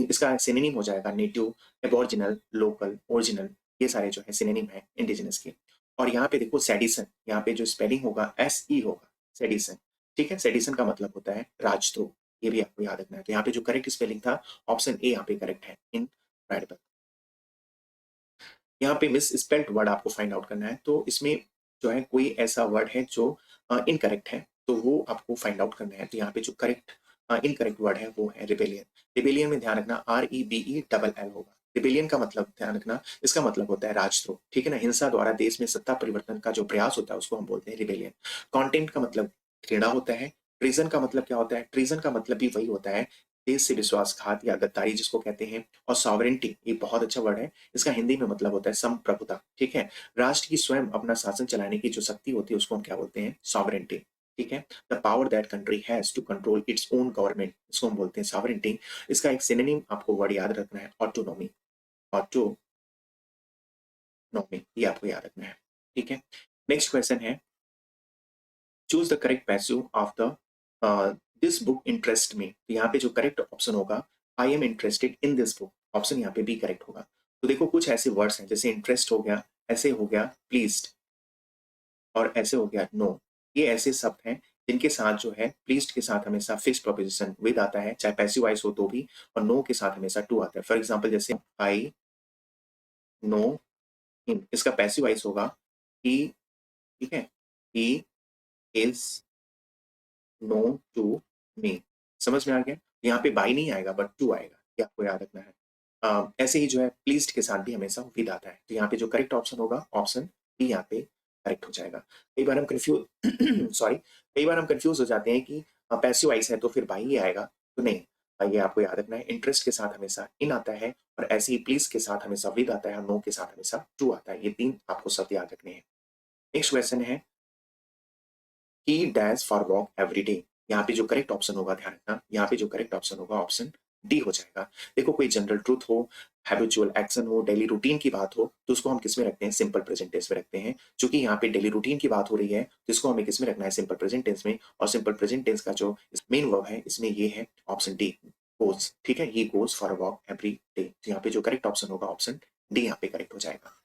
S1: इसका सिनोनिम हो जाएगा नेटिव, एबॉरिजिनल, लोकल, ओरिजिनल, ये सारे जो है सिनोनिम है इंडिजिनस के। और यहाँ पे देखो सेडिसन, यहाँ पे जो स्पेलिंग होगा SE होगा, सेडिसन। ठीक है, सेडिसन का मतलब होता है राजद्रोह, ये भी आपको याद रखना है। तो यहाँ पे जो करेक्ट स्पेलिंग था ऑप्शन ए यहाँ पे करेक्ट है, इनक्रेडिबल। यहाँ पे मिस स्पेल्ड वर्ड आपको फाइंड आउट करना है, तो इसमें जो है कोई ऐसा वर्ड है जो इनकरेक्ट है, तो वो आपको फाइंड आउट करना है। तो यहाँ पे जो करेक्ट इनकरेक्ट वर्ड है वो है रिबेलियन। रिबेलियन में ध्यान रखना REBELL होगा। रिबेलियन का मतलब ध्यान रखना, इसका मतलब होता है राजद्रोह। ठीक है ना, हिंसा द्वारा देश में सत्ता परिवर्तन का जो प्रयास होता है उसको हम बोलते हैं रिबेलियन। कॉन्टेंट का मतलब घृणा होता है। ट्रीजन का मतलब क्या होता है, ट्रीजन का मतलब भी वही होता है, देश से विश्वासघात या गद्दारी जिसको कहते हैं। और सॉवरेंटी, ये बहुत अच्छा वर्ड है, इसका हिंदी में मतलब होता है संप्रभुता। ठीक है, राष्ट्र की स्वयं अपना शासन चलाने की जो शक्ति होती है उसको हम क्या बोलते हैं, सॉवरेंटी। ठीक है, the power that country has to control its own government, इसको हम बोलते हैं सॉवरेंटी। इसका एक सिनोनिम आपको वर्ड याद रखना है, ऑटोनॉमी। ऑटोनॉमी, ये आपको याद रखना है। ठीक है, नेक्स्ट क्वेश्चन है, choose the correct passive of the this book interest me. तो यहाँ पे जो करेक्ट ऑप्शन होगा, I am interested in this book, option यहाँ पे बी करेक्ट होगा। तो देखो कुछ ऐसे वर्ड्स हैं जैसे इंटरेस्ट हो गया, ऐसे हो गया प्लीज्ड, और ऐसे हो गया नो। ये ऐसे शब्द हैं जिनके साथ जो है प्लीज्ड के साथ हमेशा फिक्स प्रोपोजिशन विद आता है, चाहे पैसिव वॉइस हो तो भी, और नो के साथ हमेशा टू आता है। फॉर एग्जाम्पल जैसे आई नो हिम, इसका पैसिव वॉइस होगा ही। ठीक है, he is known to me, समझ में आ गया। यहाँ पे बाई नहीं आएगा बट टू आएगा, ये आपको याद रखना है। ऐसे ही जो है प्लीज्ड के साथ भी हमेशा विद आता है, तो यहाँ पे जो करेक्ट ऑप्शन होगा ऑप्शन बी यहाँ पे करेक्ट हो जाएगा। कई बार हम कंफ्यूज सॉरी, कई बार हम कंफ्यूज हो जाते हैं कि पैसिव वॉइस है तो फिर बाई ही आएगा, तो नहीं। ये आपको याद रखना है, इंटरेस्ट के साथ हमेशा इन आता है, और ऐसे ही प्लीज के साथ हमेशा विद आता है, और नो के साथ हमेशा टू आता है। ये 3 आपको शब्द याद रखने हैं। नेक्स्ट क्वेश्चन है, ही dash for walk every day. यहाँ पे जो करेक्ट ऑप्शन होगा ध्यान रखना, यहाँ पे जो करेक्ट ऑप्शन होगा ऑप्शन डी हो जाएगा। देखो कोई जनरल ट्रूथ हो, हैबिचुअल एक्शन हो, डेली रूटीन की बात हो, तो उसको हम किस में रखते हैं, सिंपल प्रेजेंट टेंस में रखते हैं। चूंकि यहाँ पे डेली रूटीन की बात हो रही है तो इसको हमें किस में रखना है, सिंपल प्रेजेंट टेंस में। और सिंपल प्रेजेंट टेंस का जो मेन वर्ब है इसमें ये है ऑप्शन डी, गोज। ठीक है, he goes for walk every day, तो यहाँ पे जो करेक्ट ऑप्शन होगा ऑप्शन डी यहाँ पे करेक्ट हो जाएगा।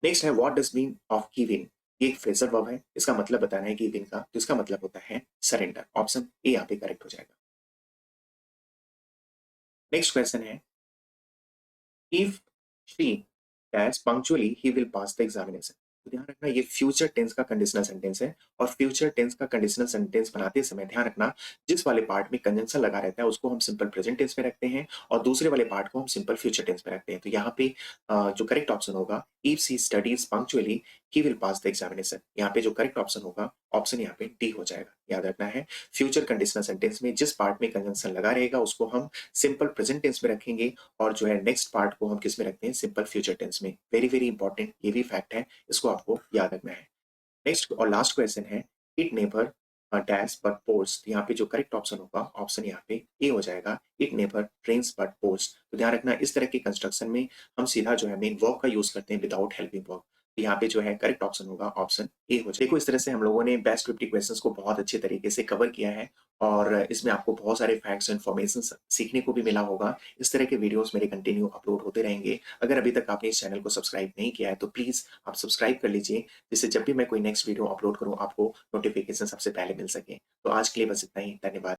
S1: नेक्स्ट है, what does mean of give in. ये एक फ्रेजल वर्ब है, इसका मतलब बताना है गिव इन का, तो इसका मतलब होता है सरेंडर, ऑप्शन ए यहाँ पे करेक्ट हो जाएगा। नेक्स्ट क्वेश्चन है, if she dash punctually he will pass the examination. तो ध्यान रखना ये फ्यूचर टेंस का कंडीशनल सेंटेंस है, और फ्यूचर टेंस का कंडीशनल सेंटेंस बनाते समय ध्यान रखना, जिस वाले पार्ट में कंजंक्शन लगा रहता है उसको हम सिंपल प्रेजेंट टेंस में रखते हैं, और दूसरे वाले पार्ट को हम सिंपल फ्यूचर टेंस में रखते हैं। तो यहाँ पे जो करेक्ट ऑप्शन होगा, if she studies punctually he will pass the examination, यहाँ पे जो करेक्ट ऑप्शन होगा ऑप्शन यहाँ पे डी हो जाएगा। याद रखना है, फ्यूचर कंडीशनल सेंटेंस में जिस पार्ट में कंजंक्शन लगा रहेगा उसको हम सिंपल प्रेजेंट टेंस में रखेंगे, और जो है नेक्स्ट पार्ट को हम किस में रखते हैं, सिंपल फ्यूचर टेंस में। वेरी वेरी इंपॉर्टेंट, ये भी फैक्ट है, इसको आपको याद रखना है। नेक्स्ट और लास्ट क्वेश्चन है, it never dash but pores. यहाँ पे जो करेक्ट ऑप्शन होगा ऑप्शन यहाँ पे ए हो जाएगा, it never trains but pores. तो ध्यान रखना इस तरह के कंस्ट्रक्शन में हम सीधा जो है मेन वर्ब का यूज करते हैं विदाउट हेल्पिंग वर्ब। तो यहाँ पे जो है करेक्ट ऑप्शन होगा ऑप्शन ए हो जाएगा। देखो इस तरह से हम लोगों ने बेस्ट 50 क्वेश्चंस को बहुत अच्छे तरीके से कवर किया है और इसमें आपको बहुत सारे फैक्ट्स इन्फॉर्मेशन सीखने को भी मिला होगा। इस तरह के वीडियोस मेरे कंटिन्यू अपलोड होते रहेंगे। अगर अभी तक आपने इस चैनल को सब्सक्राइब नहीं किया है तो प्लीज़ आप सब्सक्राइब कर लीजिए, जिससे जब भी मैं कोई नेक्स्ट वीडियो अपलोड करूँ आपको नोटिफिकेशन सबसे पहले मिल सके। तो आज के लिए बस इतना ही। धन्यवाद।